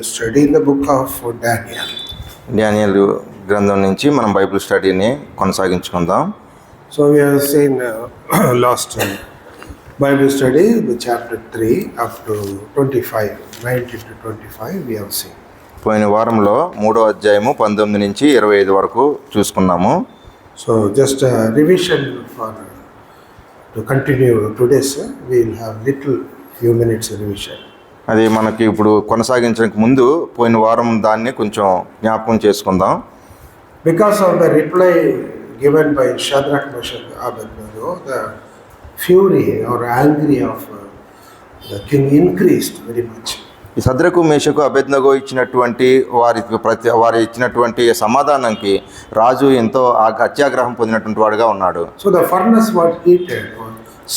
Study in the book of Daniel. Daniel గ్రంథం నుంచి మనం Bible స్టడీని కొనసాగించుకుందాం. So we have seen last Bible study, the chapter 3 up to 25, 19 to 25 we have seen. పోయిన వారంలో 3వ అధ్యాయము 19 నుంచి 25 వరకు చూసుకున్నాము. So just a revision for to continue today's, we will have little few minutes revision. అది మనకి ఇప్పుడు కొనసాగించడానికి ముందు పోయిన వారం దాన్ని కొంచెం జ్ఞాపకం చేసుకుందాం. Because of the reply given by Shadrach, Meshach, Abednego, the fury or angry of the king increased very much. ఈ సద్రకు మేషకు అబేద్నగో ఇచ్చినటువంటి వారి ఇచ్చినటువంటి సమాధానానికి రాజు ఎంతో అత్యాగ్రహం పొందినటువంటి వాడుగా ఉన్నాడు. So the furnace was heated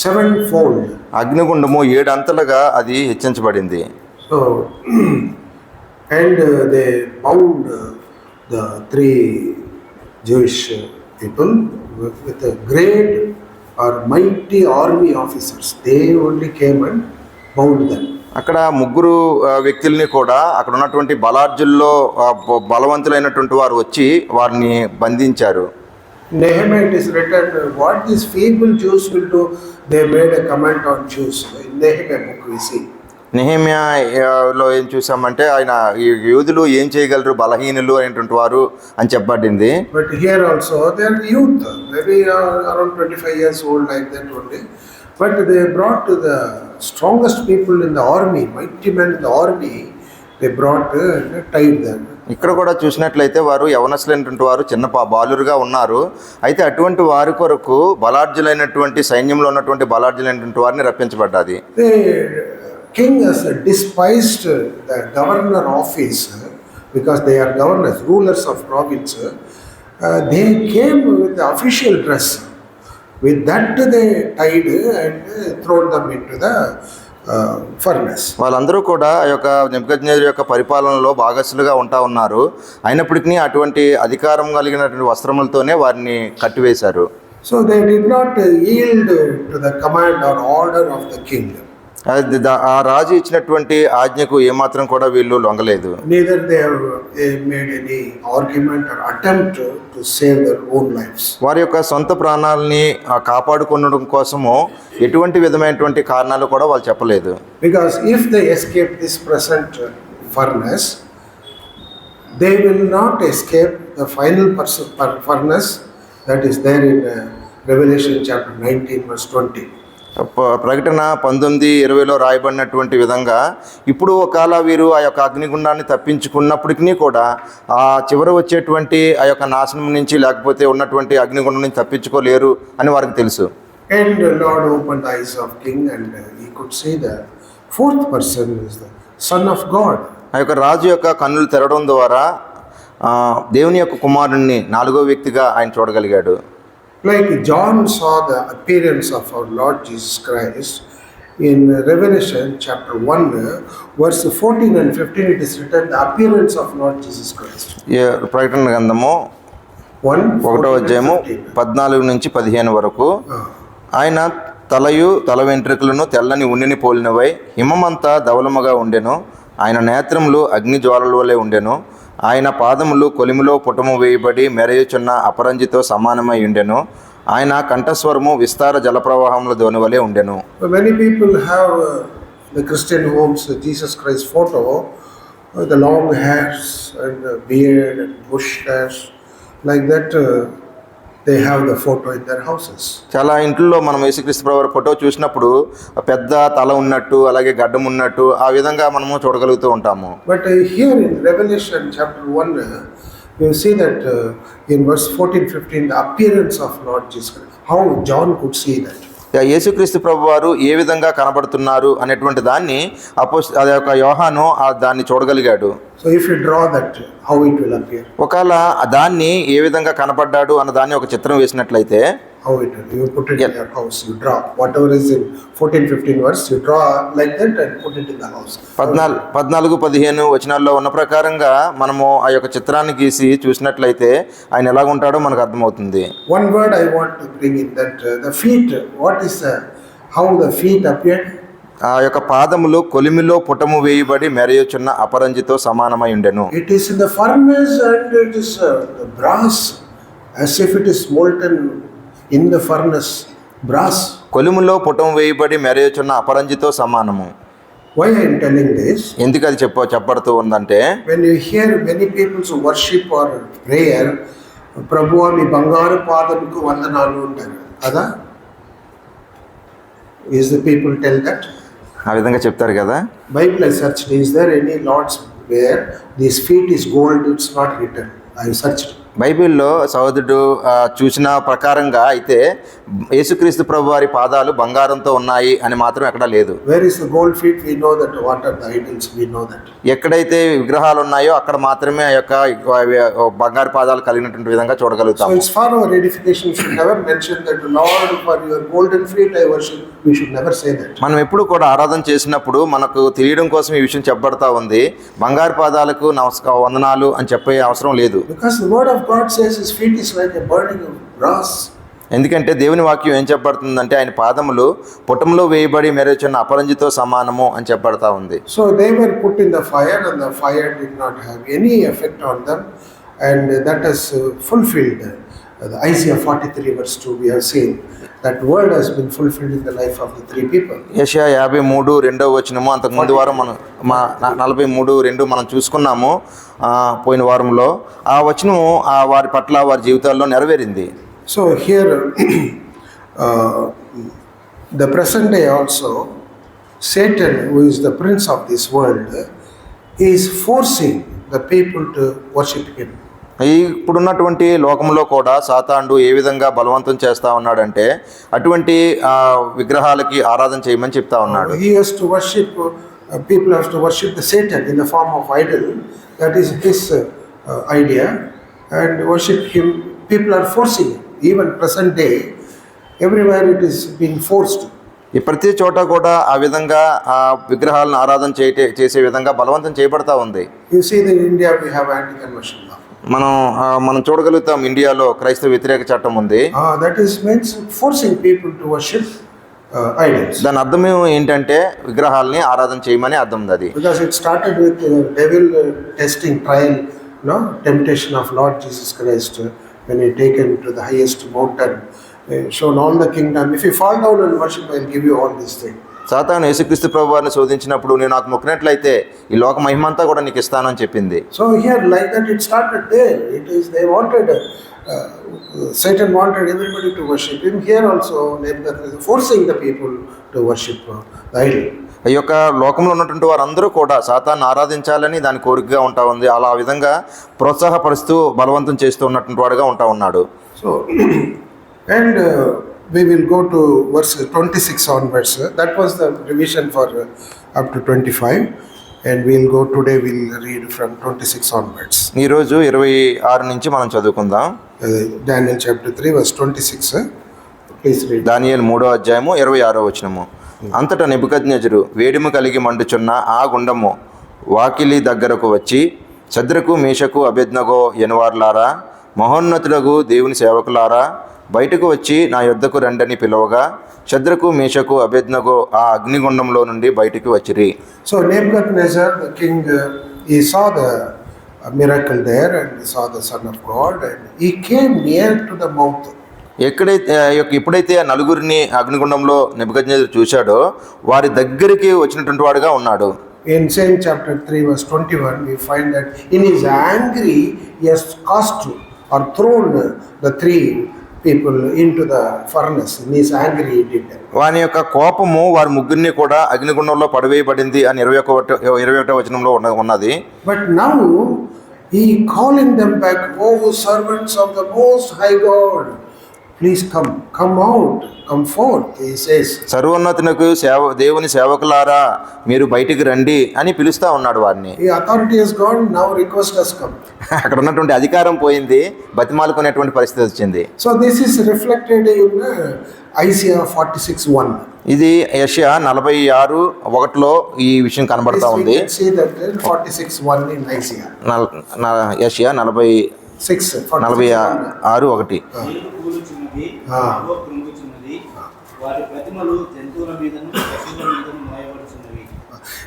sevenfold. అగ్నిగుండము 7 అంతలుగా అది హెచ్చించబడింది. So and they bound the three Jewish people with a great or mighty army officers. They only came and bound them. అక్కడ ముగ్గురు వ్యక్తుల్ని కూడా అక్కడ ఉన్నటువంటి బలార్జుల్లో బలవంతులైనటువంటి వారు వచ్చి వారిని బంధించారు. Nehemiah, it is written, what these feeble Jews will do, they made a comment on Jews. In Nehemiah book we see. నెహెమ్యాలో ఏం చూసామంటే ఆయన ఈ యూదులు ఏం చేయగలరు, బలహీనులు అనేటువంటి వారు అని చెప్పబడింది. But here also they are youth, maybe around 25 years old, like that only. But they brought to the strongest people in the army, mighty men in the army, they brought tied them. ఇక్కడ కూడా చూసినట్లయితే వారు యవనస్తులైనటువంటి వారు చిన్న బాలురుగా ఉన్నారు. అయితే అటువంటి వారి కొరకు బలార్జులైనటువంటి సైన్యంలో ఉన్నటువంటి బలార్జులైనటువంటి వారిని రప్పించబడ్డాది. The king has despised the governor office because they are governors, rulers of province. They came with the official dress. With that they tied and thrown them into the furnace. వాళ్ళందరూ కూడా ఆ యొక్క నెబుకద్నెజరు యొక్క పరిపాలనలో భాగస్సులుగా ఉన్నారు. అయినప్పటికీ అటువంటి అధికారం కలిగినటువంటి వస్త్రములతోనే వారిని కట్టివేశారు. So they did not yield to the command or order of the king. ఆ రాజు ఇచ్చినటువంటి ఆజ్ఞకు ఏమాత్రం కూడా వీళ్ళు లొంగలేదు. Neither they have made any argument or attempt to save their own lives. వారి యొక్క సొంత ప్రాణాలని కాపాడుకోవడం కోసము ఎటువంటి విధమైనటువంటి కారణాలు కూడా వాళ్ళు చెప్పలేదు. Because if they escape this present furnace, they will not escape the final furnace that is there in Revelation chapter 19 verse 20. ప్రకటన 19:20లో రాయబడినటువంటి విధంగా ఇప్పుడు ఒకవేళ వీరు ఆ యొక్క అగ్నిగుండాన్ని తప్పించుకున్నప్పటికీ కూడా ఆ చివర వచ్చేటువంటి ఆ యొక్క నాశనం నుంచి లేకపోతే ఉన్నటువంటి అగ్నిగుండం నుంచి తప్పించుకోలేరు అని వారికి తెలుసు. And the Lord opened the eyes of king and he could see the fourth person is the Son of God. ఆ యొక్క రాజు యొక్క కన్నులు తెరవడం ద్వారా దేవుని యొక్క కుమారుణ్ణి 4వ వ్యక్తిగా ఆయన చూడగలిగాడు. Like John saw the appearance of our Lord Jesus Christ in Revelation chapter 1 verse 14 and 15, it is written the appearance of Lord Jesus Christ. ప్రకటన గ్రంథము 1వ అధ్యాయము 14 నుంచి 15 వరకు ఆయన తల వెంట్రుకలను తెల్లని ఉన్నిని పోలినవై హిమమంతా ధవలముగా ఉండెను. ఆయన నేత్రములు అగ్ని జ్వాలల వలె ఉండెను. ఆయన పాదములు కొలిమిలో పుటము వేయబడి మెరయుచున్న అపరంజితో సమానమై ఉండెను. ఆయన కంఠస్వరము విస్తార జలప్రవాహముల ధ్వని వలె ఉండెను. Many people have the Christian homes Jesus Christ photo, the long hairs and beard and bush hairs, like that they have the photo in their houses. చాలా ఇంట్లో మనం యేసుక్రీస్తు ప్రభువు ఫోటో చూసినప్పుడు పెద్ద తల ఉన్నట్టు అలాగే గడ్డం ఉన్నట్టు ఆ విధంగా మనము చూడగలుగుతూ ఉంటాము. But here in Revelation chapter 1 you see that in verse 14-15 the appearance of Lord Jesus Christ, how John could see that. యేసుక్రీస్తు ప్రభు వారు ఏ విధంగా కనబడుతున్నారు అనేటువంటి దాన్ని అది యొక్క యోహాను దాన్ని చూడగలిగాడు. So if you draw that, how it will appear? ఒకవేళ దాన్ని ఏ విధంగా కనపడ్డాడు అన్న దాన్ని ఒక చిత్రం వేసినట్లయితే how it will, you put it in your house, you draw whatever is in 14-15 verse, you draw like that and put it in the house. 14-15 వచనాల్లో ఉన్న ప్రకారంగా మనము ఆ యొక్క చిత్రాన్ని గీసి చూసినట్లయితే ఆయన ఎలా ఉంటాడో మనకు అర్థమవుతుంది. One word I want to bring in that the feet, what is how the feet appeared? ఆ యొక్క పాదములు కొలిమిలో పుటము వేయబడి మెరయుచున్న అపరంజితో సమానమై ఉండెను. It is in the furnace and it is the brass, as if it is molten in the furnace, brass. కొలిమిలో పుటము వేయబడి మెరయుచున్న అపరంజితో సమానము. Why I am telling this? ఎందుకు అది చెప్పబడుతూ ఉందంటే, When you hear many people's worship or prayer, ప్రభువా మీ బంగారు పాదముకు వందనాలు అంటారు కదా. Is the people tell that? ఆ విధంగా చెప్తారు కదా. Bible I searched, is there any Lord's where this feet is gold? It's not written. I searched. బైబిల్లో సహోదరుడు చూసిన ప్రకారంగా అయితే యేసుక్రీస్తు ప్రభు వారి పాదాలు బంగారంతో ఉన్నాయి అని మాత్రం ఎక్కడా లేదు. Where is the gold feet? We know that. What are the idols? We know that. ఎక్కడైతే విగ్రహాలు ఉన్నాయో అక్కడ మాత్రమే ఆ యొక్క బంగారు పాదాలు కలిగినటువంటి విధంగా చూడగలుగుతాం. So it's for our edification. We should never mention that, Lord, for your golden feet I worship. We should never say that. మనం ఎప్పుడు కూడా ఆరాధన చేసినప్పుడు మనకు తెలియడం కోసం ఈ విషయం చెప్పబడతా ఉంది. బంగారు పాదాలకు వందనాలు అని చెప్పే అవసరం లేదు. Because the word of God says his feet is like a burning of brass. ఎందుకంటే దేవుని వాక్యం ఏం చెప్పబడుతుందంటే ఆయన పాదములు పుటంలో వేయబడి మెరచున్న అపరంజితో సమానము అని చెప్పబడతా ఉంది. So they were put in the fire and the fire did not have any effect on them, and that is fulfilled. The Isaiah 43 verse 2 we have seen that word has been fulfilled in the life of the three people. యెషయా 53:2 అంతకు ముందు వారం మనం 43:2 మనం చూసుకున్నాము పోయిన వారంలో. ఆ వచనము వారి పట్ల వారి జీవితాల్లో నెరవేరింది. So here the present day also Satan, who is the prince of this world, is forcing the people to worship him. ఇప్పుడున్నటువంటి లోకంలో కూడా సాతానుడు ఏ విధంగా బలవంతం చేస్తా ఉన్నాడంటే అటువంటి విగ్రహాలకి ఆరాధన చేయమని చెప్తా ఉన్నాడు. He has to worship, people have to worship the Satan in the form of idol. That is his idea, and worship him. People are forcing it. Even present day, everywhere it is being forced. ఈ ప్రతి చోట కూడా ఆ విధంగా ఆ విగ్రహాలను ఆరాధన చేసే విధంగా బలవంతం చేయబడతా ఉంది. You see, in India we have anti-conversion law. మనం చూడగలుగుతాం ఇండియాలో క్రైస్తవ వ్యతిరేక చట్టం ఉంది. That is means forcing people to worship idols. దాని అర్థం ఏంటంటే విగ్రహాలని ఆరాధన చేయమని అర్థం అది. Because it started with devil testing trial, temptation of Lord Jesus Christ when he taken to the highest mountain, shown all the kingdom. If you fall down and worship, I will give you all these things. సాతాను యేసుక్రీస్తు ప్రభువారిని శోధించినప్పుడు నేను నాకు మొక్కినట్లయితే ఈ లోక మహిమంతా కూడా నీకు ఇస్తానని చెప్పింది. So here like that it started there. It is they wanted Satan wanted everybody to worship him. Here also Nebuchadnezzar is forcing the people to worship the idol. ఈ యొక్క లోకంలో ఉన్నటువంటి వారందరూ కూడా సాతాన్ని ఆరాధించాలని దాని కోరికగా ఉంటా ఉంది. అలా ఆ విధంగా ప్రోత్సాహపరుస్తూ బలవంతం చేస్తూ ఉన్నటువంటి వాడుగా ఉంటా ఉన్నాడు. So and we will go to verse 26 onwards. That was the revision for up to 25, and we'll go today. We'll read from 26 onwards. ఈ రోజు 26 నుంచి మనం చదువుకుందాం. Daniel chapter 3 verse 26. Please read. దానియేలు 3:26. అంతటా నెబుకద్నెజరు వేడిమి కలిగి మండుచున్న ఆ గుండము వాకిలి దగ్గరకు వచ్చి, శద్రకు మేషకు అబేద్నగో ఎనువార్లారా, మహోన్నతుడగు దేవుని సేవకులారా, బయటకు వచ్చి నా యొద్దకు రండని పిలువగా శద్రకు మేషకు అబేద్నగో ఆ అగ్నిగుండంలో నుండి బయటికి వచ్చిరి. So Nebuchadnezzar the king, he saw the miracle there, and he saw the Son of God, and he came near to the mouth. ఎప్పుడైతే ఆ నలుగురిని అగ్నిగుండంలో నెబుకద్నెజరు చూశాడో వారి దగ్గరికి వచ్చినటువంటి వాడుగా ఉన్నాడు. In same chapter 3 verse 21 we find that in his angry he has cast or thrown the three people into the furnace. In his angry he did that. వాని యొక్క కోపము వారి ముగ్గురిని కూడా అగ్నిగుండంలో పడవేయబడింది అని 21వ వచనంలో ఉన్నది. But now he calling them back, "O servants of the most high God, please come out, come forth," he says. సర్వోన్నతునకు దేవుని సేవకులారా మీరు బయటికి రండి అని పిలుస్తా ఉన్నాడు వారిని. The authority has gone, now request has come. అక్కడ ఉన్నటువంటి అధికారం పోయింది, బతిమాలుకునేటువంటి పరిస్థితి వచ్చింది. So this is reflected in Isaiah 46:1. ఇది యెషయా 46:1లో ఈ విషయం కనబడతా ఉంది. See that 46:1 in Isaiah. యెషయా 46:1. వారి ప్రతిమలు జంతువుల మీదను పశువుల మీదను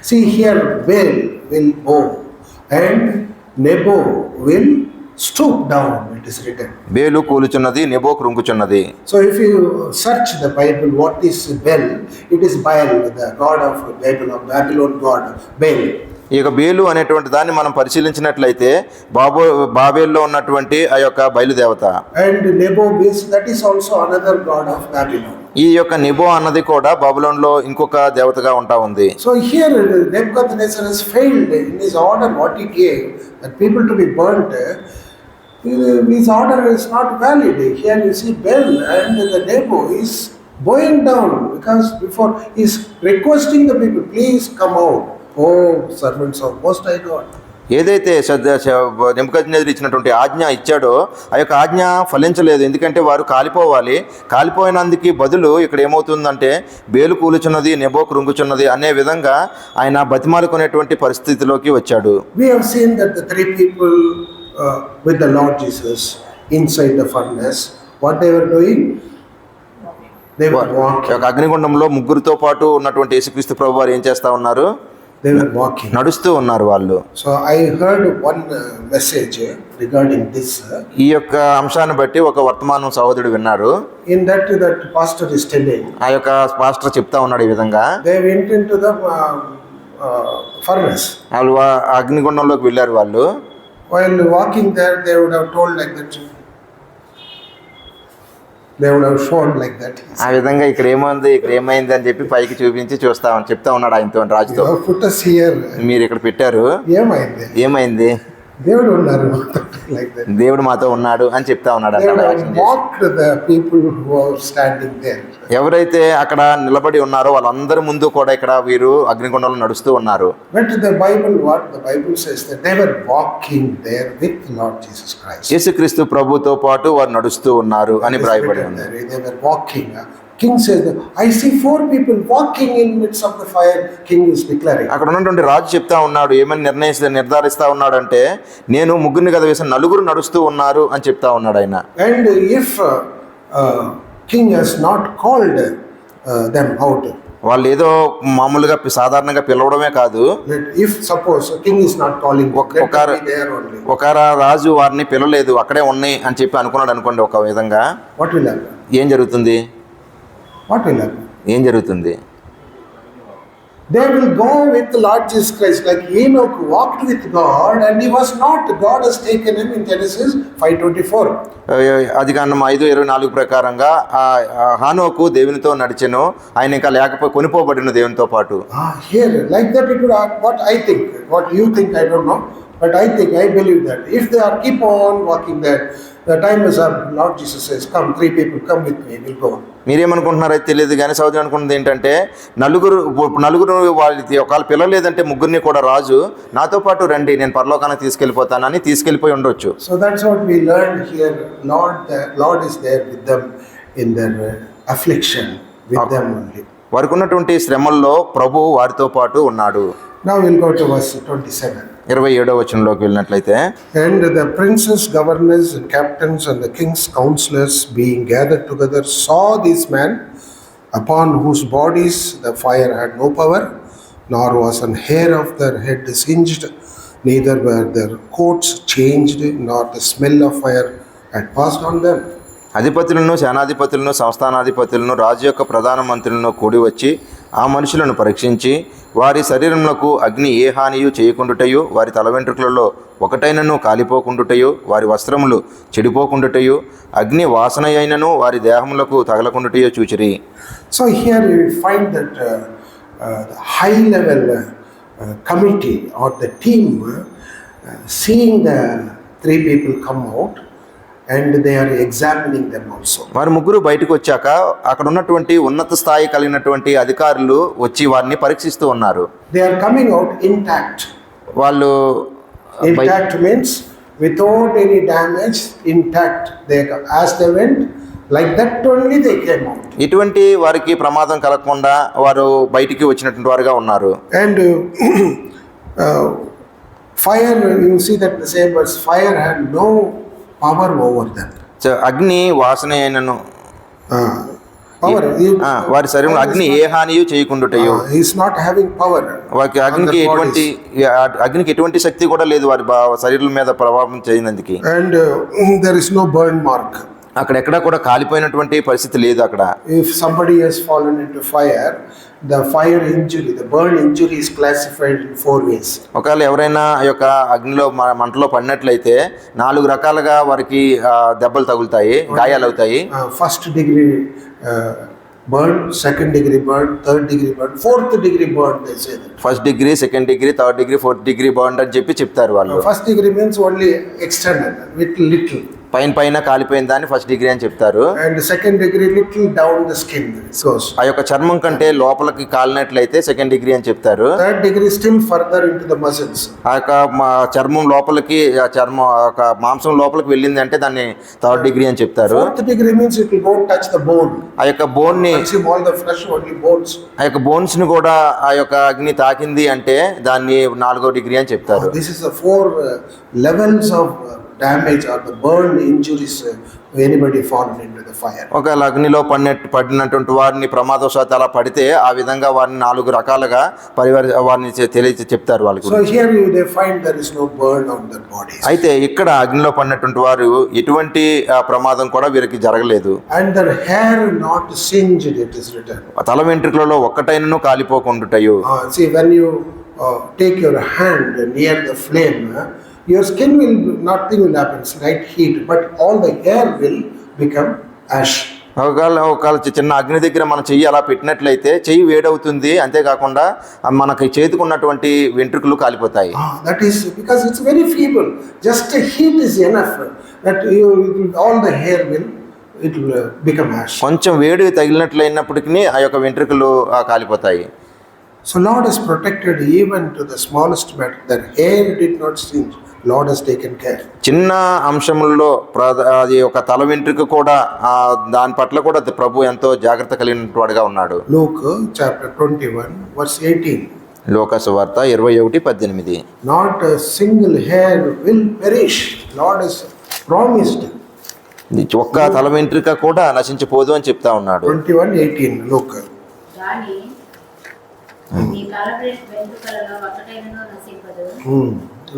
See here, Baal will bow and Nebo will stoop down, it is written. Bel కూలుచున్నది, నెబో కృంగుచున్నది. So if you search the Bible, what is Baal? It is Baal, the god of Babylon god, Baal. ఇక బేలు అనేటువంటి దాన్ని మనం పరిశీలించినట్లయితే బాబేల్లో ఉన్నటువంటి ఆ యొక్క బయలుదేవత. And Nebo means that is also another god of Babylon. ఈ యొక్క నెబో అన్నది కూడా బబులోన్లో ఇంకొక దేవతగా ఉంటా ఉంది. So here Nebuchadnezzar has failed in his order what he gave, that people to be burnt. His order is not valid. Here you see Baal and the Nebo is bowing down because before he is requesting the people, please come out, oh servants of Most High God. ఏదైతే నెబుకద్నెజరు ఇచ్చినటువంటి ఆజ్ఞ ఇచ్చాడో ఆ యొక్క ఆజ్ఞ ఫలించలేదు. ఎందుకంటే వారు కాలిపోవాలి. కాలిపోయినందుకు బదులు ఇక్కడ ఏమవుతుందంటే బేలు కూలుచున్నది, నెబో కృంగుచున్నది అనే విధంగా ఆయన బతిమాలుకునేటువంటి పరిస్థితిలోకి వచ్చాడు. We have seen that the three people with the Lord Jesus inside the furnace, what they were doing? They were walking. అగ్నిగుండంలో ముగ్గురితో పాటు ఉన్నటువంటి యేసుక్రీస్తు ప్రభు వారు ఏం చేస్తా ఉన్నారు? They were walking. నడుస్తూ ఉన్నారు వాళ్ళు. So I heard one message regarding this. ఈ యొక్క అంశాన్ని బట్టి ఒక వర్తమానం సహోదరుడు విన్నారు. In that pastor is telling. ఆ యొక్క పాస్టర్ చెప్తా ఉన్నాడు ఈ విధంగా. They went into the furnace. వాళ్ళు అగ్నిగుండంలోకి వెళ్ళారు. వాళ్ళు while walking there, they would have told like that. They would have shown like that. ఆ విధంగా ఇక్కడ ఏమైంది, ఇక్కడ ఏమైంది అని చెప్పి పైకి చూపించి చెప్తా ఉన్నాడు ఆయనతో, రాజుతో. Put us here. మీరు ఇక్కడ పెట్టారు, ఏమైంది? దేవుడు ఉన్నారు like that. దేవుడు మాతో ఉన్నాడు అని చెప్తా ఉన్నాడు. ఎవరైతే అక్కడ నిలబడి ఉన్నారో వాళ్ళందరి ముందు కూడా ఇక్కడ వీరు అగ్నిగుండంలో నడుస్తూ ఉన్నారు. But the Bible, what the Bible says, that they were walking there with Lord Jesus Christ. యేసుక్రీస్తు ప్రభుతో పాటు వారు నడుస్తూ ఉన్నారు అని వ్రాయబడి ఉంది. They were walking. King says, I see 4 people walking in midst of the fire. King is declaring. అక్కడ ఉన్నటువంటి రాజు చెప్తా ఉన్నాడు, ఏమని నిర్ధారిస్తా ఉన్నాడు అంటే, నేను ముగ్గురిని కదా వేసిన 4 నడుస్తూ ఉన్నారు అని చెప్తా ఉన్నాడు ఆయన. And if king has not called them out, వాళ్ళు ఏదో మామూలుగా సాధారణంగా పిలవడమే కాదు, if suppose king is not calling, ఒక రాజు వారిని పిలవలేదు, అక్కడే ఉన్నాయి అని చెప్పి అనుకున్నాడు అనుకోండి ఒక విధంగా, what will happen? ఏం జరుగుతుంది? What will happen? ఏం జరుగుతుంది? They will go with the Lord Jesus Christ, like Enoch walked with God and he was not. God has taken him in Genesis 5:24. ఆదికాండం 5:24 ప్రకారంగా హానోకు దేవునితో నడిచెను, ఆయన ఇంకా లేకపోయి కొనిపోబడిన దేవునితో పాటు. Here like that it would, what I think, what you think I don't know, but I believe that if they are keep on walking there, the time is up. Lord Jesus says, come, 3 people come with me, we'll go. మీరేమనుకుంటున్నారో అయితే తెలియదు కానీ సోదరుడు అనుకున్నది ఏంటంటే, నలుగురు వాళ్ళకి ఒకవేళ పిలవలేదంటే ముగ్గురిని కూడా రాజు నాతో పాటు రండి, నేను పరలోకానికి తీసుకెళ్ళిపోతానని తీసుకెళ్ళిపోయి ఉండొచ్చు. So that's what we learned here. Lord is there with them in their affliction, with them only. వారికి ఉన్నటువంటి శ్రమల్లో ప్రభు వారితో పాటు ఉన్నాడు. Now we'll go to verse 27. 27వ వచనంలోకి వెళ్ళినట్లయితే, and the princes, governors and captains and the king's counselors being gathered together saw this man, upon whose bodies the fire had no power, nor was an hair of their head singed, neither were their coats changed, nor the smell of fire had passed on them. అధిపతులను, సేనాధిపతులను, సంస్థానాధిపతులను, రాజు యొక్క ప్రధాన మంత్రులను కూడి వచ్చి ఆ మనుషులను పరీక్షించి వారి శరీరములకు అగ్ని ఏ హానియు చేయకుండుటయు, వారి తల వెంట్రుకలలో ఒకటైనను కాలిపోకుండుటయు, వారి వస్త్రములు చెడిపోకుండుటయు, అగ్ని వాసన అయినను వారి దేహములకు తగలకుండుటయు చూచిరి. So here you find that high level committee or the team seeing the 3 people come out and they are examining them also. వారు ముగ్గురు బయటకు వచ్చాక అక్కడ ఉన్నటువంటి ఉన్నత స్థాయి కలిగినటువంటి అధికారులు వచ్చి వారిని పరీక్షిస్తూ ఉన్నారు. They are coming out intact. వాళ్ళు intact means without any damage, intact. They as they went like that only they came out. ఇటువంటి వారికి ప్రమాదం కలగకుండా వారు బయటికి వచ్చినటువంటి వారుగా ఉన్నారు. And fire, you see that the same words, fire had no power over them. అగ్ని వాసన అయినను, Power. వారి శరీరంలో అగ్ని ఏ హానియు చేయకుండుటయు. He is not having power. వారికి అగ్నికి ఎటువంటి శక్తి కూడా లేదు వారి శరీరం మీద ప్రభావం చేయనందుకు. And there is no burn mark. అక్కడెక్కడ కూడా కాలిపోయినటువంటి పరిస్థితి లేదు అక్కడ. If somebody has fallen into fire, the fire injury, the burn injury is classified in 4 ways. ఒకవేళ ఎవరైనా ఆ యొక్క అగ్నిలో మంటలో పడినట్లయితే 4 రకాలుగా వారికి దెబ్బలు తగులుతాయి, గాయాలు అవుతాయి. First degree burn, second degree burn, third degree burn, fourth degree burn, they say that. First degree, second degree, third degree, fourth degree burn అని చెప్తారు వాళ్ళు. First degree means only external, little. పైన కాలిపోయిన దాన్ని ఫస్ట్ డిగ్రీ అని చెప్తారు. And second degree little down the skin goes. ఆ యొక్క చర్మం కంటే లోపలికి కాలినట్లయితే సెకండ్ డిగ్రీ అని చెప్తారు. Third degree still further into the muscles. ఆ యొక్క చర్మం లోపలికి, మాంసం లోపలికి వెళ్ళింది అంటే దాన్ని థర్డ్ డిగ్రీ అని చెప్తారు. Fourth degree means it will go touch the bone. ఆ యొక్క బోన్ ని, all the flesh, only bones. ఆ యొక్క బోన్స్ ని కూడా ఆ యొక్క అగ్ని తాకింది అంటే దాన్ని 4వ డిగ్రీ అని చెప్తారు. This is the 4 levels of damage or the burn injuries anybody fallen into the fire. ఒకవేళ అగ్నిలో పడినటువంటి వారిని ప్రమాదవశాత్తు అలా పడితే ఆ విధంగా వారిని 4 రకాలుగా వారిని చెప్తారు వాళ్ళకి. So here they find there is no burn on their bodies. అయితే ఇక్కడ అగ్నిలో పడినటువంటి వారు ఎటువంటి ప్రమాదం కూడా వీరికి జరగలేదు. And their hair not singed, it is written. తల వెంట్రుకలలో ఒక్కటైనను కాలిపోకుండుటయు. See, when you take your hand near the flame, your skin will, nothing will happen, slight heat, but all the hair will become ash. ఒకవేళ చిన్న అగ్ని దగ్గర మన చెయ్యి అలా పెట్టినట్లయితే చెయ్యి వేడవుతుంది, అంతేకాకుండా మనకి చేతికున్నటువంటి వెంట్రుకలు కాలిపోతాయి. That is because it's very feeble, just heat is enough that all the hair will become ash. కొంచెం వేడి తగిలినట్లయినప్పటికీ ఆ యొక్క వెంట్రుకలు కాలిపోతాయి. So Lord has protected even to the smallest matter, that hair did not singe. Lord has taken care. చిన్న అంశముల్లో అది ఒక తల వెంట్రుక కూడా దాని పట్ల కూడా ప్రభు ఎంతో జాగ్రత్త కలిగినటువంటి వాడుగా ఉన్నాడు. Luke chapter 21 verse 18. లోకా సువార్త 21:18. Not a single hair will perish. Lord has promised. ఒక్క తల వెంట్రుక కూడా నశించిపోదు అని చెప్తా ఉన్నాడు. 21:18 Luke.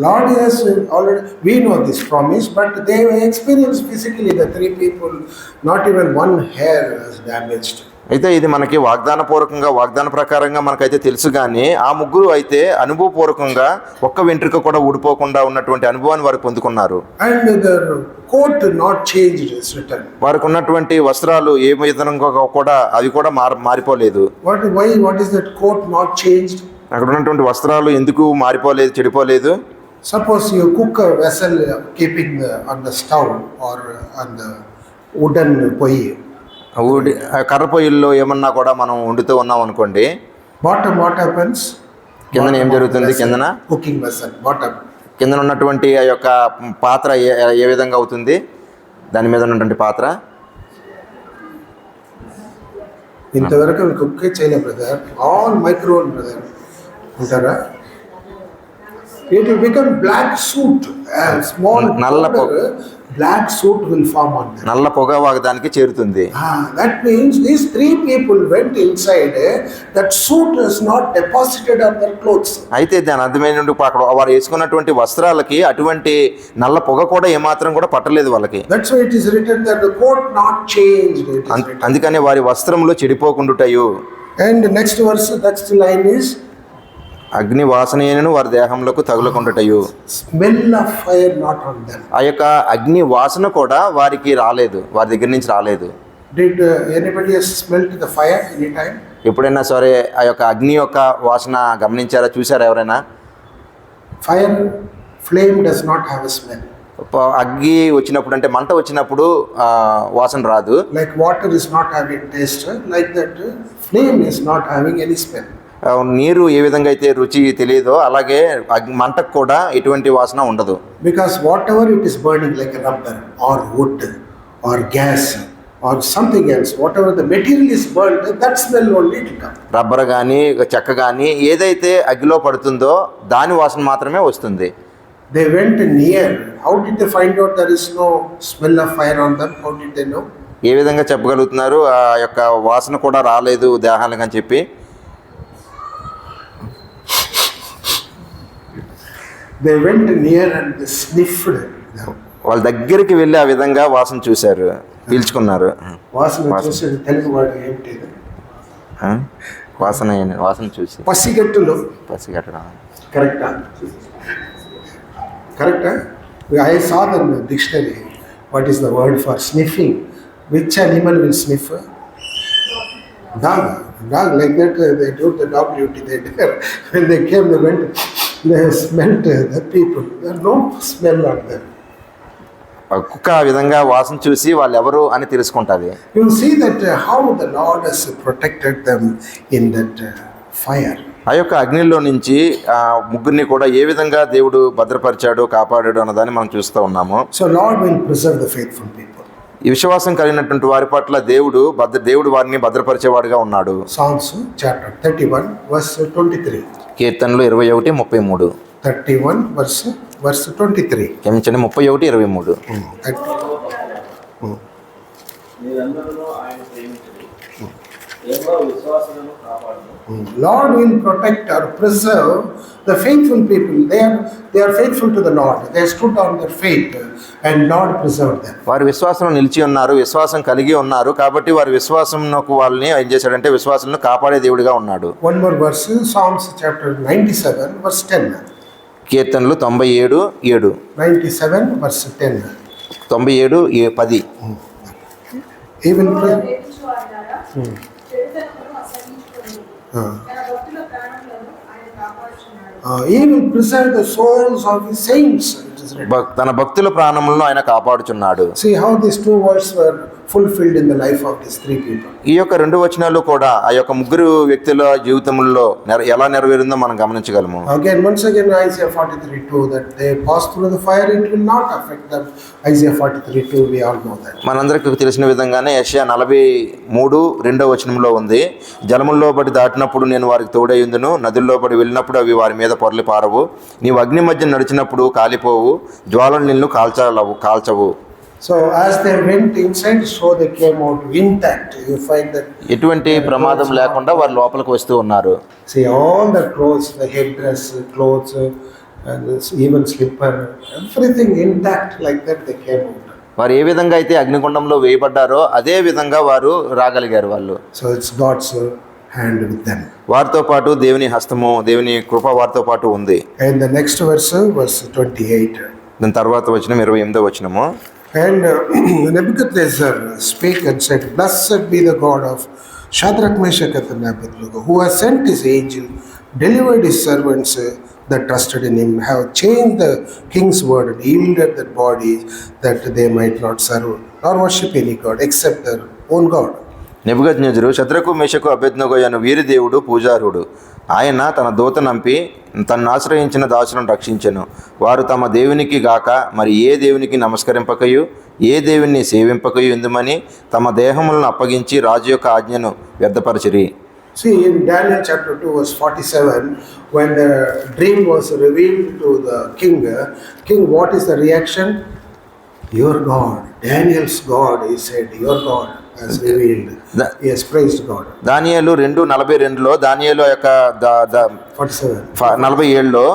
Lord has already, we know this promise, but they experienced physically, the 3 people, not even one hair was damaged. అయితే ఇది మనకి వాగ్దాన ప్రకారంగా మనకైతే తెలుసు, కానీ ఆ ముగ్గురు అయితే అనుభవపూర్వకంగా ఒక్క వెంట్రుక కూడా ఊడిపోకుండా ఉన్నటువంటి అనుభవాన్ని వారు పొందుకున్నారు. And their coat not changed, is written. వారికి ఉన్నటువంటి వస్త్రాలు ఏ విధంగా కూడా అవి కూడా మారిపోలేదు. What is that coat not changed? అక్కడ ఉన్నటువంటి వస్త్రాలు ఎందుకు మారిపోలేదు, చెడిపోలేదు? Suppose you cook a vessel keeping on the stove or on the wooden పొయ్యి, కర్ర పొయ్యిల్లో ఏమన్నా కూడా మనం వండుతూ ఉన్నాం అనుకోండి, bottom what happens? కిందన ఏం జరుగుతుంది? కిందన cooking vessel bottom, కిందన ఉన్నటువంటి ఆ యొక్క పాత్ర ఏ విధంగా అవుతుంది? దాని మీద ఉన్నటువంటి పాత్ర ఇంతవరకు కుక్ చేయలేదు బ్రదర్, ఆల్ మైక్రోవేవ్ బ్రదర్ ఉంటారా? It will become black soot, and small black soot will form on them. నల్ల పొగ వాగడానికి చేరుతుంది. That means these 3 people went inside, that soot is not deposited on their clothes. అయితే దాని అర్థమైన అక్కడ వారు వేసుకున్నటువంటి వస్త్రాలకి అటువంటి నల్ల పొగ కూడా ఏమాత్రం కూడా పట్టలేదు వాళ్ళకి. That's why it is written that the coat not changed. అందుకనే వారి వస్త్రములు చెడిపోకుండుటయు. And next verse, next line is అగ్ని వాసనను వారి దేహంలోకి తగులకుండుటయు. Smell of fire not on them. ఆ యొక్క అగ్ని వాసన కూడా వారికి రాలేదు, వారి దగ్గర నుంచి రాలేదు. Did anybody has smelled the fire any time? ఎప్పుడైనా సరే ఆ యొక్క అగ్ని యొక్క వాసన గమనించారా, చూసారా ఎవరైనా? Fire flame does not have a smell. అగ్గి వచ్చినప్పుడు అంటే మంట వచ్చినప్పుడు వాసన రాదు. Like water is not having taste, like that flame is not having any smell. నీరు ఏ విధంగా అయితే రుచి తెలియదో అలాగే మంటకు కూడా ఎటువంటి వాసన ఉండదు. Because whatever it is burning, like a rubber or wood or gas or something else, whatever the material is burnt, that smell only will come. Rubber కానీ చెక్క కానీ ఏదైతే అగ్గిలో పడుతుందో దాని వాసన మాత్రమే వస్తుంది. They went near. How did they find out there is no smell of fire on them? How did they know? ఏ విధంగా చెప్పగలుగుతున్నారు ఆ యొక్క వాసన కూడా రాలేదు దేహానికి అని చెప్పి? They went near and they sniffed them. వాళ్ళ దగ్గరికి వెళ్ళి ఆ విధంగా వాసన చూశారు, పీల్చుకున్నారు. వాసన చూసి తెలుగు వాడు ఏమిటి? వాసన చూసి పసిగట్టులు. పసిగట్టడం కరెక్టా? కరెక్టా? I saw the dictionary. What is the word for sniffing? Which animal will sniff? Dog. Dog, like that they do the dog duty. They did. When they came, they went, they smelled the people. There no smell on them. కుక్క ఆ విధంగా వాసన చూసి వాళ్ళు ఎవరు అని తెలుసుకుంటుంది. You see that how the Lord has protected them in that fire. ఆ యొక్క అగ్నిలో నుంచి ముగ్గురిని కూడా ఏ విధంగా దేవుడు భద్రపరిచాడు, కాపాడాడు అన్నదాన్ని మనం చూస్తూ ఉన్నాము. So Lord will preserve the faithful people. ఈ విశ్వాసం కలిగినటువంటి వారి పట్ల దేవుడు వారిని భద్రపరిచేవాడుగా ఉన్నాడు. Psalms chapter 31 verse 23. కీర్తనలు 21:33. 31 verse 23. క్షమించండి, 31:23. Lord will protect or preserve the faithful people. They are faithful to the Lord. They stood on their faith and Lord preserved them. వారు విశ్వాసంలో నిలిచి ఉన్నారు, విశ్వాసం కలిగి ఉన్నారు కాబట్టి వారి విశ్వాసంకు వాళ్ళని ఏం చేశాడంటే విశ్వాసాలను కాపాడే దేవుడిగా ఉన్నాడు. One more verse, Psalms chapter 97 verse 10. కీర్తనలు 97:7. 97 verse 10. 97:10. Even he will preserve the souls of his saints. తన భక్తుల ప్రాణములను ఆయన కాపాడుచున్నాడు. See how these two words were fulfilled in the life of these three people. ఈ యొక్క రెండు వచనాలు కూడా ఆ యొక్క ముగ్గురు వ్యక్తుల జీవితంలో ఎలా నెరవేరిందో మనం గమనించగలము. Once again Isaiah 43:2 that they pass through the fire, it will not affect them. Isaiah 43:2 we all know that. మనందరికీ తెలిసిన విధంగానే యెషయా 43:2 ఉంది, జలముల్లో బడి దాటినప్పుడు నేను వారికి తోడయ్యుందును, నదుల్లో బడి వెళ్ళినప్పుడు అవి వారి మీద పొరలి పారవు, నీవు అగ్ని మధ్య నడిచినప్పుడు కాలిపోవు, జ్వాలలు నిన్ను కాల్చవు. So as they went inside, so they came out intact. You find that ఎటువంటి ప్రమాదం లేకుండా వారు లోపలికి వస్తూ ఉన్నారు. See all the clothes, the headdress, clothes, and even slipper, everything intact like that they came out. వారు ఏ విధంగా అయితే అగ్నిగుండంలో వేయబడ్డారో అదే విధంగా వారు రాగలిగారు వాళ్ళు. So it's God's hand with them. వారితో పాటు దేవుని హస్తము, దేవుని కృప వారితో పాటు ఉంది. And the next verse 28. దాని తర్వాత వచనం 28వ వచనము. And Nebuchadnezzar spake and said, Blessed be the God of Shadrach, Meshach and Abednego, who has sent his angel, delivered his servants that trusted in him, have changed the king's word and yielded their bodies that they might not serve nor worship any God except their own God. నెబుకద్నెజరు శద్రకు మేషకు అబేద్నెగో అను వీరి దేవుడు పూజారుడు. ఆయన తన దూత నంపి తన్ను ఆశ్రయించిన దాసులను రక్షించెను. వారు తమ దేవునికి గాక మరి ఏ దేవునికి నమస్కరింపకయు ఏ దేవుని సేవింపకయు ఎందుమని తమ దేహములను అప్పగించి రాజు యొక్క ఆజ్ఞను వ్యర్థపరచిరి. See, in Daniel chapter 2 verse 47, when the dream was revealed to the king, what is the reaction? Your God, Daniel's God, he said, your God has revealed. He has praised God. దానియేలు 2:42లో దానియేలు యొక్క 47లో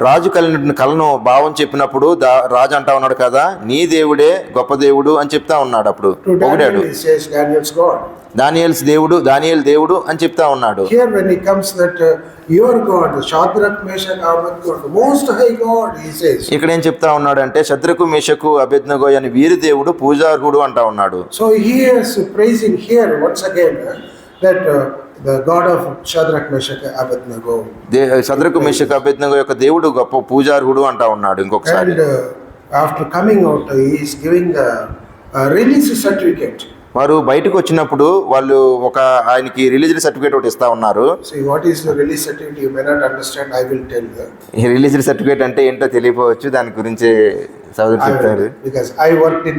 రాజు కలిగిన కలను భావం చెప్పినప్పుడు రాజు అంటా ఉన్నాడు కదా, నీ దేవుడే గొప్ప దేవుడు అని చెప్తా ఉన్నాడు. అప్పుడు పొగిడాడు. దానియేలు దేవుడు అని చెప్తా ఉన్నాడు. Here when he comes that your God, Shadrach, Meshach, Abednego, the most high God, he says. ఇక్కడ ఏం చెప్తా ఉన్నాడు అంటే శద్రకు మేషకు అబేద్నెగో అని వీరి దేవుడు పూజార్హుడు అంటా ఉన్నాడు. So he is praising here once again that the God of Shadrach, Meshach, Abednego. శద్రకు మేషకు అబేద్నెగో యొక్క దేవుడు గొప్ప పూజార్హుడు అంటా ఉన్నాడు. ఇంకొకసారి and after coming out he is giving the release certificate. వారు బయటకు వచ్చినప్పుడు వాళ్ళు ఆయనకి రిలీజ్ సర్టిఫికేట్ ఒకటి ఇస్తా ఉన్నారు. See what is the release certificate, you may not understand, I will tell you. ఈ రిలీజ్ సర్టిఫికేట్ అంటే ఏంటో తెలియపోవచ్చు, దాని గురించి సోదరుడు చెప్తారు. Because I worked in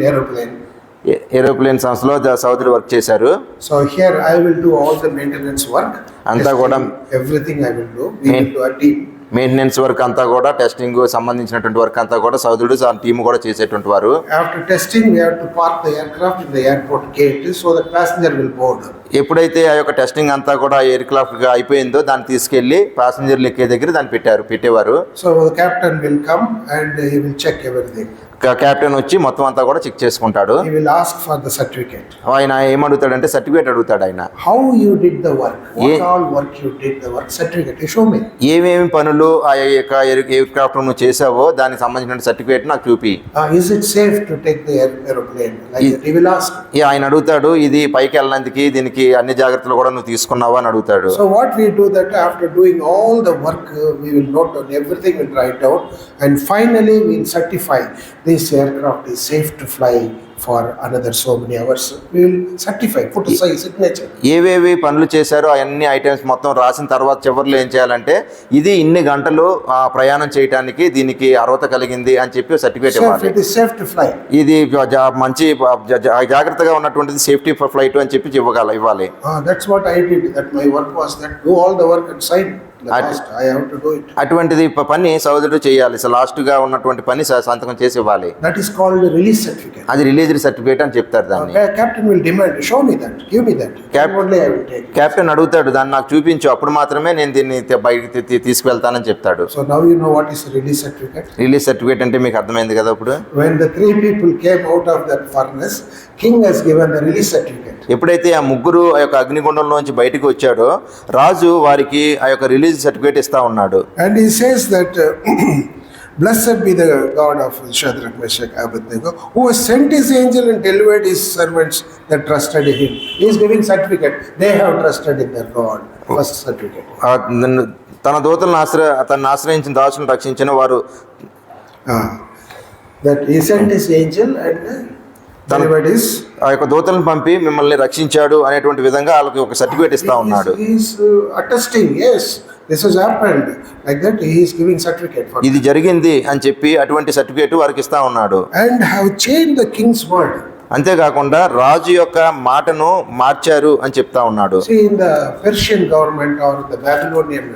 aeroplane సంస్థలో సోదరుడు వర్క్ చేశారు. So here I will do all the maintenance work. అంతా కూడా everything I will do. We will do a team. Maintenance work అంతా కూడా టెస్టింగ్ సంబంధించినటువంటి వర్క్ అంతా కూడా సౌదుడు టీం కూడా చేసేటువంటి వారు. After testing, we have to park the aircraft in the airport gate so the passenger will board. ఎప్పుడైతే ఆ యొక్క టెస్టింగ్ అంతా కూడా ఎయిర్ క్రాఫ్ట్ అయిపోయిందో దాన్ని తీసుకెళ్లి ప్యాసింజర్లు ఎక్కే దగ్గర దాన్ని పెట్టేవారు. So the captain will come and he will check everything. Captain వచ్చి మొత్తం అంతా కూడా చెక్ చేసుకుంటాడు. He will ask for the certificate. ఆయన ఏమడుగుతాడంటే సర్టిఫికేట్ అడుగుతాడు. ఆయన how you did the work, what all work you did, the work certificate, you show me. ఏమేమి పనులు ఆ యొక్క ఎయిర్ క్రాఫ్ట్ నువ్వు చేసావో దానికి సంబంధించిన సర్టిఫికేట్ నాకు చూపి. Is it safe to take the aeroplane, like that he will ask. ఆయన అడుగుతాడు ఇది పైకి వెళ్ళడానికి దీనికి అన్ని జాగ్రత్తలు కూడా నువ్వు తీసుకున్నావా అని అడుగుతాడు. So what we do that after doing all the work, we will note down everything, will write down, and finally we will certify this aircraft is safe to fly for another so many hours. We will certify, put a signature. ఏవేవి పనులు చేశారో అన్ని items మొత్తం రాసిన తర్వాత చివరిలో ఏం చేయాలంటే ఇది ఇన్ని గంటలు ప్రయాణం చేయడానికి దీనికి అర్హత కలిగింది అని చెప్పి సర్టిఫికేట్ ఇవ్వాలి. It is safe to fly. ఇది మంచి జాగ్రత్తగా ఉన్నటువంటిది సేఫ్టీ ఫర్ ఫ్లైట్ అని చెప్పి ఇవ్వాలి. That's what I did. That my work was that do all the work and sign. I have to do it. అటువంటిది పని సోదరుడు చేయాలి. లాస్ట్ గా ఉన్నటువంటి పని సంతకం చేసి ఇవ్వాలి. That is called release certificate. అది రిలీజ్ సర్టిఫికేట్ అని చెప్తారు దాన్ని. Captain will demand, show me that, give me that. Only I will take. Captain అడుగుతాడు దాన్ని నాకు చూపించు అప్పుడు మాత్రమే నేను దీన్ని బయటికి తీసుకువెళ్తానని చెప్తాడు. So now you know what is release certificate. Release certificate అంటే మీకు అర్థమైంది కదా. ఇప్పుడు when the three people came out of that furnace, king has given the release certificate. ఎప్పుడైతే ఆ ముగ్గురు ఆ యొక్క అగ్నిగుండంలోంచి బయటికి వచ్చాడో రాజు వారికి ఆ యొక్క రిలీజ్ సర్టిఫికేట్ ఇస్తా ఉన్నాడు. And he says that blessed be the God of Shadrach, Meshach, Abednego, who has sent his angel and delivered his servants that trusted in him. He is giving certificate. They have trusted in their God. First certificate. తన దూతలను తను ఆశ్రయించిన దాసులను రక్షించిన వారు that he sent his angel and delivered his. ఆ యొక్క దూతలను పంపి మిమ్మల్ని రక్షించాడు అనేటువంటి విధంగా వాళ్ళకి ఒక సర్టిఫికేట్ ఇస్తా ఉన్నాడు. He is attesting, yes, this has happened, like that he is giving certificate for ఇది జరిగింది అని చెప్పి అటువంటి సర్టిఫికేట్ వారికి ఇస్తా ఉన్నాడు. and have changed the king's word. అంతేకాకుండా రాజు యొక్క మాటను మార్చారు అని చెప్తా ఉన్నాడు. See, in the Persian government or the Babylonian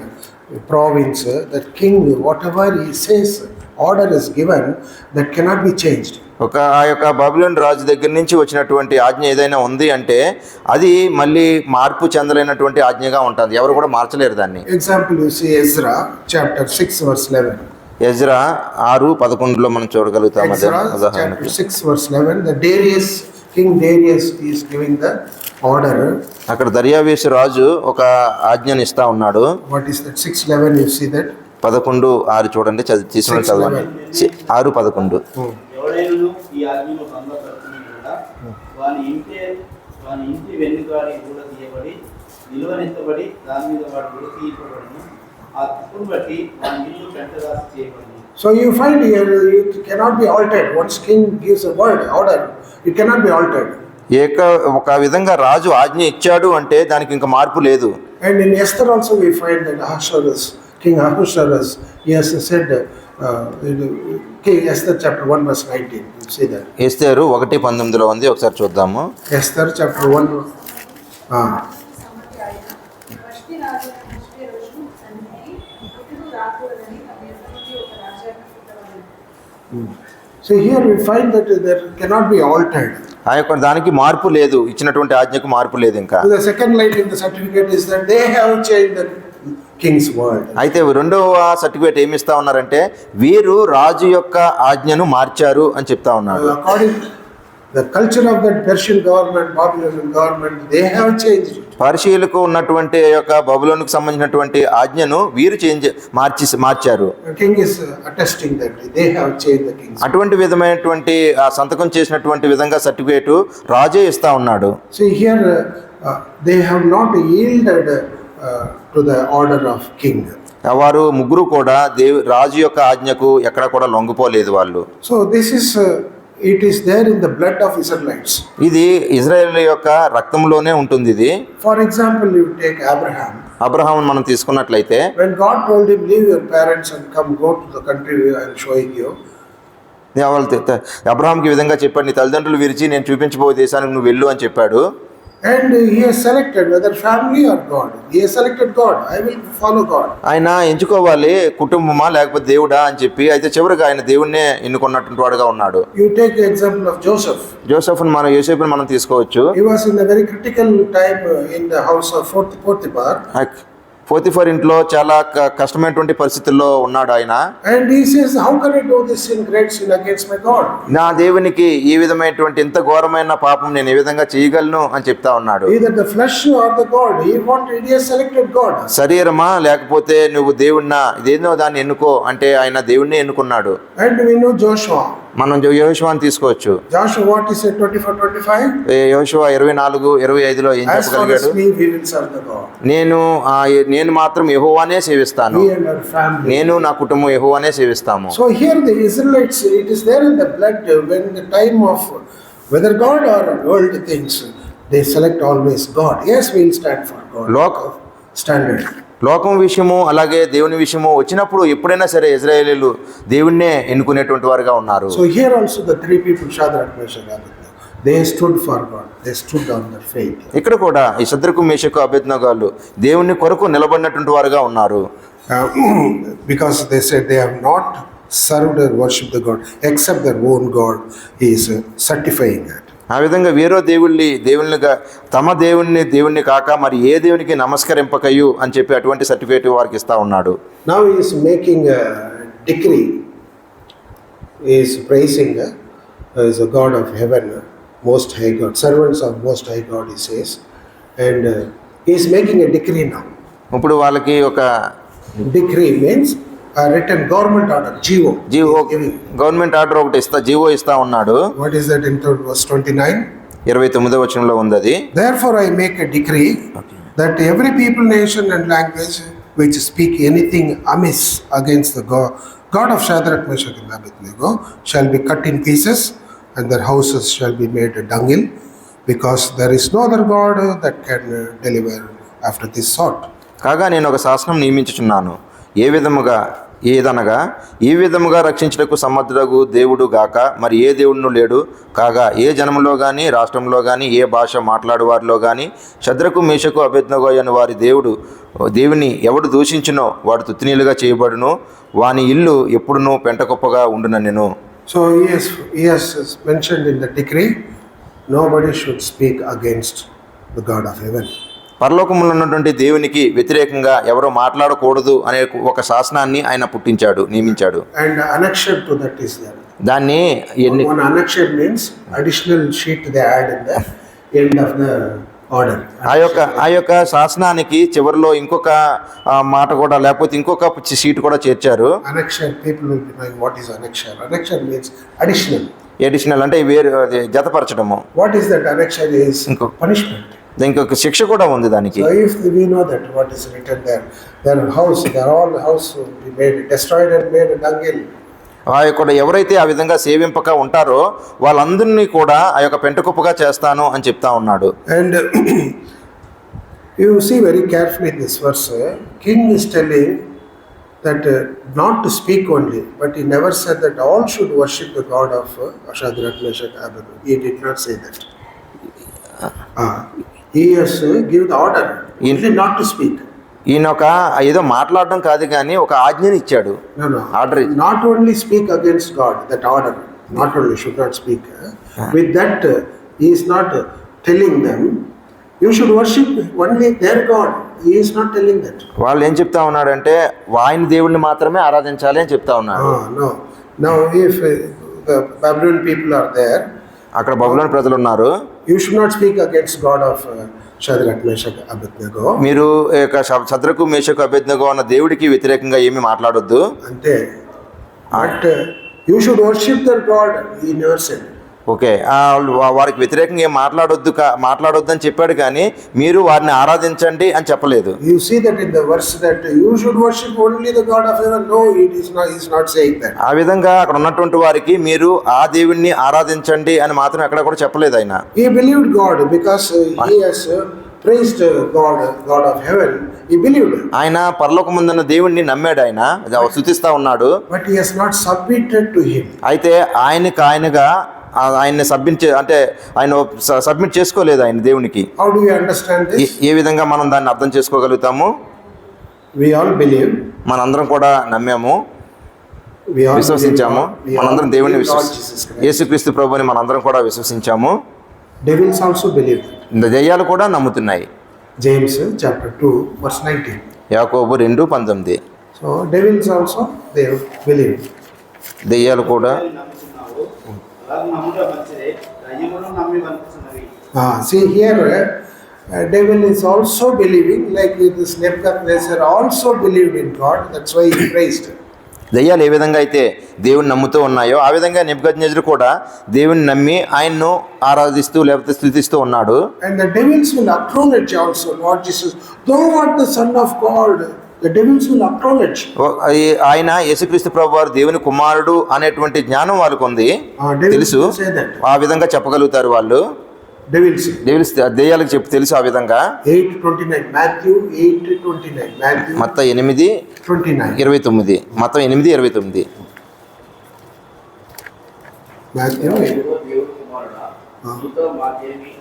province, the king, whatever he says, order is given, that cannot be changed. ఆ యొక్క బబులోను రాజు దగ్గర నుంచి వచ్చినటువంటి ఆజ్ఞ ఏదైనా ఉంది అంటే అది మళ్ళీ మార్పు చెందలేనటువంటి ఆజ్ఞగా ఉంటుంది. ఎవరు కూడా మార్చలేరు దాన్ని. Example, you see Ezra chapter 6 verse 11. Ezra 6:11 మనం చూడగలుగుతాం. Ezra chapter 6 verse 11, the Darius, King Darius is giving the order. అక్కడ దర్యావేషు రాజు ఒక ఆజ్ఞను ఇస్తా ఉన్నాడు. What is that? 6:11, you see that? 11:6 చూడండి, తీసుకుని చదవండి. 6:11. ఎవడైనను ఈ ఆజ్ఞను భంగపరచుకుని వాని ఇంటి వెన్నుగాడి కూడా తీయబడి నిలువనెత్తబడి దాని మీద వాడు కూడా తీయబడను. ఆ తప్పును బట్టి వాని ఇల్లు పెంటరాసి చేయబడింది. So you find here it cannot be altered. Once king gives a word, order, it cannot be altered. ఒక విధంగా రాజు ఆజ్ఞ ఇచ్చాడు అంటే దానికి ఇంకా మార్పు లేదు. And in Esther also we find that Ahasuerus, King Ahasuerus, he has said, King Esther chapter 1 verse 19. You see that? ఎస్తేరు 1:19 ఉంది, ఒకసారి చూద్దాము. Esther chapter 1. So here we find that there cannot be altered. ఆ యొక్క దానికి మార్పు లేదు, ఇచ్చినటువంటి ఆజ్ఞకు మార్పు లేదు ఇంకా. The second line in the certificate is that they have changed the king's word. అయితే రెండవ సర్టిఫికేట్ ఏమి ఇస్తా ఉన్నారంటే వీరు రాజు యొక్క ఆజ్ఞను మార్చారు అని చెప్తా ఉన్నారు. According to the culture of that Persian government, Babylonian government, they have changed it. పర్షియలకు ఉన్నటువంటి యొక్క బబులోనుకు సంబంధించినటువంటి ఆజ్ఞను వీరు మార్చారు. The king is attesting that they have changed the king's. అటువంటి విధమైనటువంటి సంతకం చేసినటువంటి విధంగా సర్టిఫికేట్ రాజే ఇస్తా ఉన్నాడు. See here, they have not yielded to the order of king. వారు ముగ్గురు కూడా రాజు యొక్క ఆజ్ఞకు ఎక్కడ కూడా లొంగిపోలేదు వాళ్ళు. So this is it is there in the blood of Israelites. ఇది ఇజ్రాయేల్ యొక్క రక్తంలోనే ఉంటుంది ఇది. For example, you take Abraham. Abraham మనం తీసుకున్నట్లయితే When God told him, leave your parents and come go to the country I am showing you. అబ్రహాంకి ఈ విధంగా చెప్పాడు, నీ తల్లిదండ్రులు విరిచి నేను చూపించబోయే దేశానికి నువ్వు వెళ్ళు అని చెప్పాడు. And he has selected whether family or God. He has selected God. I will follow God. ఆయన ఎంచుకోవాలి కుటుంబమా లేకపోతే దేవుడా అని చెప్పి. అయితే చివరిగా ఆయన దేవుణ్ణే ఎన్నుకున్నటువంటి వాడుగా ఉన్నాడు. You take the example of Joseph. యోసేపుని మనం తీసుకోవచ్చు. He was in a very critical time in the house of Potiphar. Potiphar ఇంట్లో చాలా కష్టమైనటువంటి పరిస్థితుల్లో ఉన్నాడు ఆయన. And he says, how can I do this great sin against my God? నా దేవునికి ఈ విధమైనటువంటి ఇంత ఘోరమైన పాపం నేను ఏ విధంగా చేయగలను అని చెప్తా ఉన్నాడు. Either the flesh or the God. He has selected God. శరీరమా లేకపోతే నువ్వు దేవుణ్ణా, ఇదేదో దాన్ని ఎన్నుకో అంటే ఆయన దేవుణ్ణి ఎన్నుకున్నాడు. And we know Joshua. మనం యెహోషువని తీసుకోవచ్చు. Joshua what he said 24-25? యెహోషువ 24-25లో ఏం చెప్పగలిగాడు? నేను మాత్రం యెహోవానే సేవిస్తాను, నేను నా కుటుంబం యెహోవానే సేవిస్తాము. So here the Israelites, it is there in the blood when the time of whether God or world things, they select always God. Yes, we will stand for God. Standard. లోకం విషయము అలాగే దేవుని విషయము వచ్చినప్పుడు ఎప్పుడైనా సరే ఇశ్రాయేలీయులు దేవుణ్ణే ఎన్నుకునేటువంటి వారుగా ఉన్నారు. So here also the three people, Shadrach, Meshach, Abednego, they stood for God. They stood on their faith. ఇక్కడ కూడా ఈ షద్రకు మేషకు అబేద్నెగోలు దేవుని కొరకు నిలబడినటువంటి వారుగా ఉన్నారు. Because they said they have not served or worshipped the God except their own God. He is certifying that. ఆ విధంగా వేరే దేవుళ్ళుగా తమ దేవుణ్ణి కాక మరి ఏ దేవునికి నమస్కరింపకయు అని చెప్పి అటువంటి సర్టిఫికేట్ వారికి ఇస్తా ఉన్నాడు. Now he is making a decree. He is praising as a God of heaven, Most High God, servants of Most High God, he says, and he is making a decree now. ఇప్పుడు వాళ్ళకి ఒక decree means a written government order, GO. Government order ఒకటి GO ఇస్తా ఉన్నాడు. What is that in verse 29? 29వ వచనంలో ఉంది అది. Therefore I make a decree that every people, nation and language which speak anything amiss against the God of Shadrach, Meshach and Abednego shall be cut in pieces, and their houses shall be made a dunghill, because there is no other God that can deliver after this sort. కాగా నేను ఒక శాసనం నియమించుచున్నాను, ఏదనగా ఈ విధముగా రక్షించుటకు సమర్థుడగు దేవుడు గాక మరి ఏ దేవుడును లేడు. కాగా ఏ జనములో కానీ రాష్ట్రంలో కానీ ఏ భాష మాట్లాడు వారిలో కానీ షద్రకు మేషకు అబేద్నెగో అని వారి దేవుని ఎవడు దూషించునో వాడు తుత్తినీలుగా చేయబడును, వాని ఇల్లు ఎప్పుడునూ పెంటకొప్పగా ఉండునెను. So he has mentioned in the decree, nobody should speak against the God of heaven. పరలోకములో ఉన్నటువంటి దేవునికి వ్యతిరేకంగా ఎవరో మాట్లాడకూడదు అనే ఒక శాసనాన్ని ఆయన నియమించాడు. And annexure to that is there. దాన్ని one annexure means additional sheet they add in the end of the order. ఆ యొక్క శాసనానికి చివరిలో ఇంకొక మాట కూడా లేకపోతే ఇంకొక షీట్ కూడా చేర్చారు. Annexure, people will be knowing what is annexure. Annexure means additional అంటే వేరు జతపరచడము. What is that? Annexure is punishment. ఇంకొక శిక్ష కూడా ఉంది దానికి. So if we know that what is written there, their all house will be made destroyed and made a dunghill. ఆ యొక్క ఎవరైతే ఆ విధంగా సేవింపక ఉంటారో వాళ్ళందరినీ కూడా ఆ యొక్క పెంటకుప్పగా చేస్తాను అని చెప్తా ఉన్నాడు. And you see very carefully in this verse, king is telling that not to speak only, but he never said that all should worship the God of Shadrach, Meshach, Abednego. He did not say that. He has given the order only not to speak. ఈయన ఒక ఏదో మాట్లాడడం కాదు కానీ ఒక ఆజ్ఞని ఇచ్చాడు. Order not only speak against God, that order not only should not speak. With that he is not telling them you should worship only their God. He is not telling that. వాళ్ళు ఏం చెప్తా ఉన్నాడంటే ఆయన దేవుణ్ణి మాత్రమే ఆరాధించాలి అని చెప్తా ఉన్నారు. No. Now if the Babylon people are there, అక్కడ బబులోను ప్రజలు ఉన్నారు. You should not speak against God of Shadrach, Meshach, Abednego. మీరు షద్రకు మేషకు అబేద్నెగో అన్న దేవుడికి వ్యతిరేకంగా ఏమీ మాట్లాడొద్దు అంతే. But you should worship their God. He never said. Okay, వారికి వ్యతిరేకంగా ఏం మాట్లాడొద్దు అని చెప్పాడు కానీ మీరు వారిని ఆరాధించండి అని చెప్పలేదు. You see that in the verse that you should worship only the God of heaven. No, he is not saying that. ఆ విధంగా అక్కడ ఉన్నటువంటి వారికి మీరు ఆ దేవుణ్ణి ఆరాధించండి అని మాత్రం ఎక్కడ కూడా చెప్పలేదు ఆయన. He believed God because he has praised God of heaven. He believed. ఆయన పరలోకముందున్న దేవుణ్ణి నమ్మాడు, ఆయన స్తుతిస్తా ఉన్నాడు. But he has not submitted to him. అయితే ఆయనగా ఆయన్ని సబ్మిట్ చేసుకోలేదు ఆయన దేవునికి. How do we understand this? ఏ విధంగా మనం దాన్ని అర్థం చేసుకోగలుగుతాము? We all believe. మనందరం కూడా నమ్మాము, We all విశ్వసించాము. believe. We all మనందరం దేవుని believe Lord Jesus Christ. యేసుక్రీస్తు ప్రభువుని మనందరం కూడా విశ్వసించాము. Devils also believe. దెయ్యాలు కూడా నమ్ముతున్నాయి. James chapter 2 verse 19. యాకోబు 2:19. So devils also they believe. దెయ్యాలు కూడా నమ్ముతున్నావు, అలాగే నమ్ముట మంచిదే, దయ్యములను నమ్మి వణుకుచున్నవి. See here, devil is also believing, like this Nebuchadnezzar also believed in God. That's why he praised. దెయ్యాలు ఏ విధంగా అయితే దేవుని నమ్ముతూ ఉన్నాయో ఆ విధంగా నెబుకద్నెజరు కూడా దేవుని నమ్మి ఆయన్ను ఆరాధిస్తూ లేకపోతే స్తుతిస్తూ ఉన్నాడు. And the devils will acknowledge also Lord Jesus, thou art the Son of God. The devils will acknowledge. ఆయన యేసుక్రీస్తు ప్రభువారు దేవుని కుమారుడు అనేటువంటి జ్ఞానం వాళ్ళకు ఉంది, తెలుసు. ఆ విధంగా చెప్పగలుగుతారు వాళ్ళు. Devils దెయ్యాలకు తెలుసు ఆ విధంగా. 8:29 Matthew 8:29 Matthew మత్తయి 8:29 మొత్తం 8:29 Matthew 8. దేవుని కుమారుడా, నీతో మాకేమి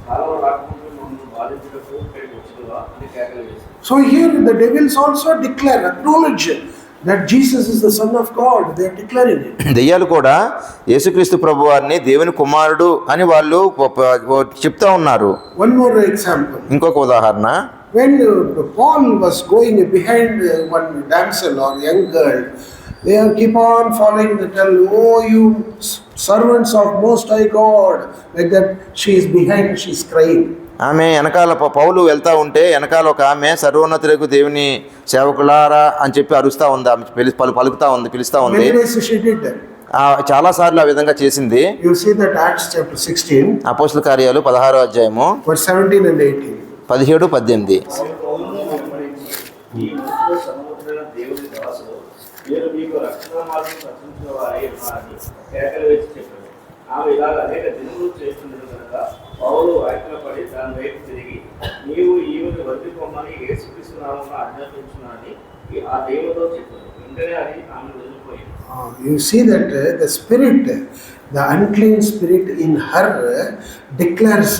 కాలం రాకముందు మమ్మల్ని బాధించుటకు ఇక్కడికి వచ్చినవా అని కేకలు వేశారు. So here the devils also declare, acknowledge that Jesus is the Son of God. They are declaring it. దెయ్యాలు కూడా యేసుక్రీస్తు ప్రభువారిని దేవుని కుమారుడు అని వాళ్ళు చెప్తా ఉన్నారు. One more example. ఇంకొక ఉదాహరణ, When Paul was going behind one damsel or young girl, they keep on following the tell, oh you servants of Most High God, like that. She is behind, she is crying. ఆమె వెనకాల పౌలు వెళ్తా ఉంటే వెనకాల ఒక ఆమె సర్వోన్నతులకు దేవుని సేవకులారా అని చెప్పి అరుస్తా ఉంది, ఆమె పలుకుతా ఉంది, పిలుస్తా ఉంది. Many ways she did that. చాలా సార్లు ఆ విధంగా చేసింది. You see that Acts chapter 16 అపోస్తల కార్యాలు 16వ అధ్యాయము verse 17 and 18. 17-18. పౌలును వెంబడించి, ఈ మనుషులు సర్వోన్నతుడైన దేవుని దాసులు, మీరు మీకు రక్షణ మార్గం ప్రచురించిన వారై ఉన్నారని కేకలు వేసి చెప్పారు. ఆమె ఇలాగ అనేక దినములు చేస్తుండదు కనుక పౌలు ఆజ్ఞపడి దాని వైపు తిరిగి, నీవు ఈమెను వదిలిపోమని యేసుక్రీస్తు నామమున ఆజ్ఞాపించున్నానని ఆ దేవునితో చెప్పారు. వెంటనే అది ఆమె వదిలిపోయింది. You see that the spirit, the unclean spirit in her declares,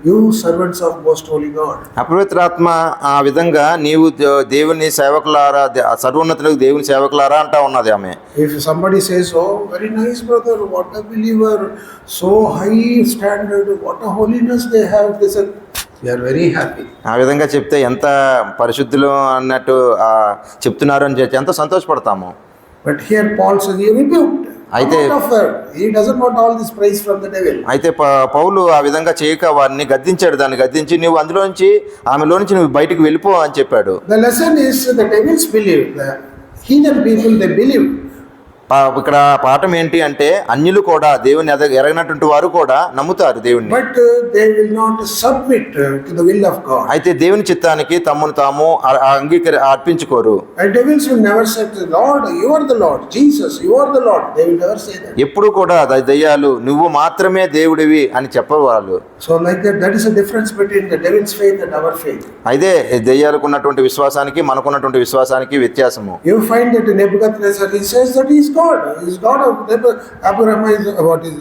you servants of Most Holy God. అపవిత్రాత్మ ఆ విధంగా నీవు దేవుని సేవకులారా, సర్వోన్నతులకు దేవుని సేవకులారా అంటా ఉన్నది ఆమె. If somebody says, oh very nice brother, what a believer, so high standard, what a holiness they have, they said, we are very happy. ఆ విధంగా చెప్తే ఎంత పరిశుద్ధులు అన్నట్టు చెప్తున్నారు అని చెప్పి ఎంతో సంతోషపడతాము. But here Paul says, he rebuked. He doesn't want all this praise from the devil. అయితే పౌలు ఆ విధంగా చేయక వారిని గద్దించాడు. దాన్ని గద్దించి నువ్వు అందులోంచి ఆమెలోంచి నువ్వు బయటికి వెళ్ళిపో అని చెప్పాడు. The lesson is the devils believe, the heathen people they believe. ఇక్కడ పాఠం ఏంటి అంటే అన్యులు కూడా దేవుని ఎరగినటువంటి వారు కూడా నమ్ముతారు దేవుని, but they will not submit to the will of God. అయితే దేవుని చిత్తానికి తమను తాము అర్పించుకోరు. And devils will never say, Lord, you are the Lord, Jesus, you are the Lord. They will never say that. ఎప్పుడు కూడా దయ్యాలు నువ్వు మాత్రమే దేవుడివి అని చెప్పేవాళ్ళు. So like that is a difference between the devil's faith and our faith. అయితే దయ్యాలకు ఉన్నటువంటి విశ్వాసానికి మనకున్నటువంటి విశ్వాసానికి వ్యత్యాసము. You find that Nebuchadnezzar, he says that he is God. He is God of Abraham, what is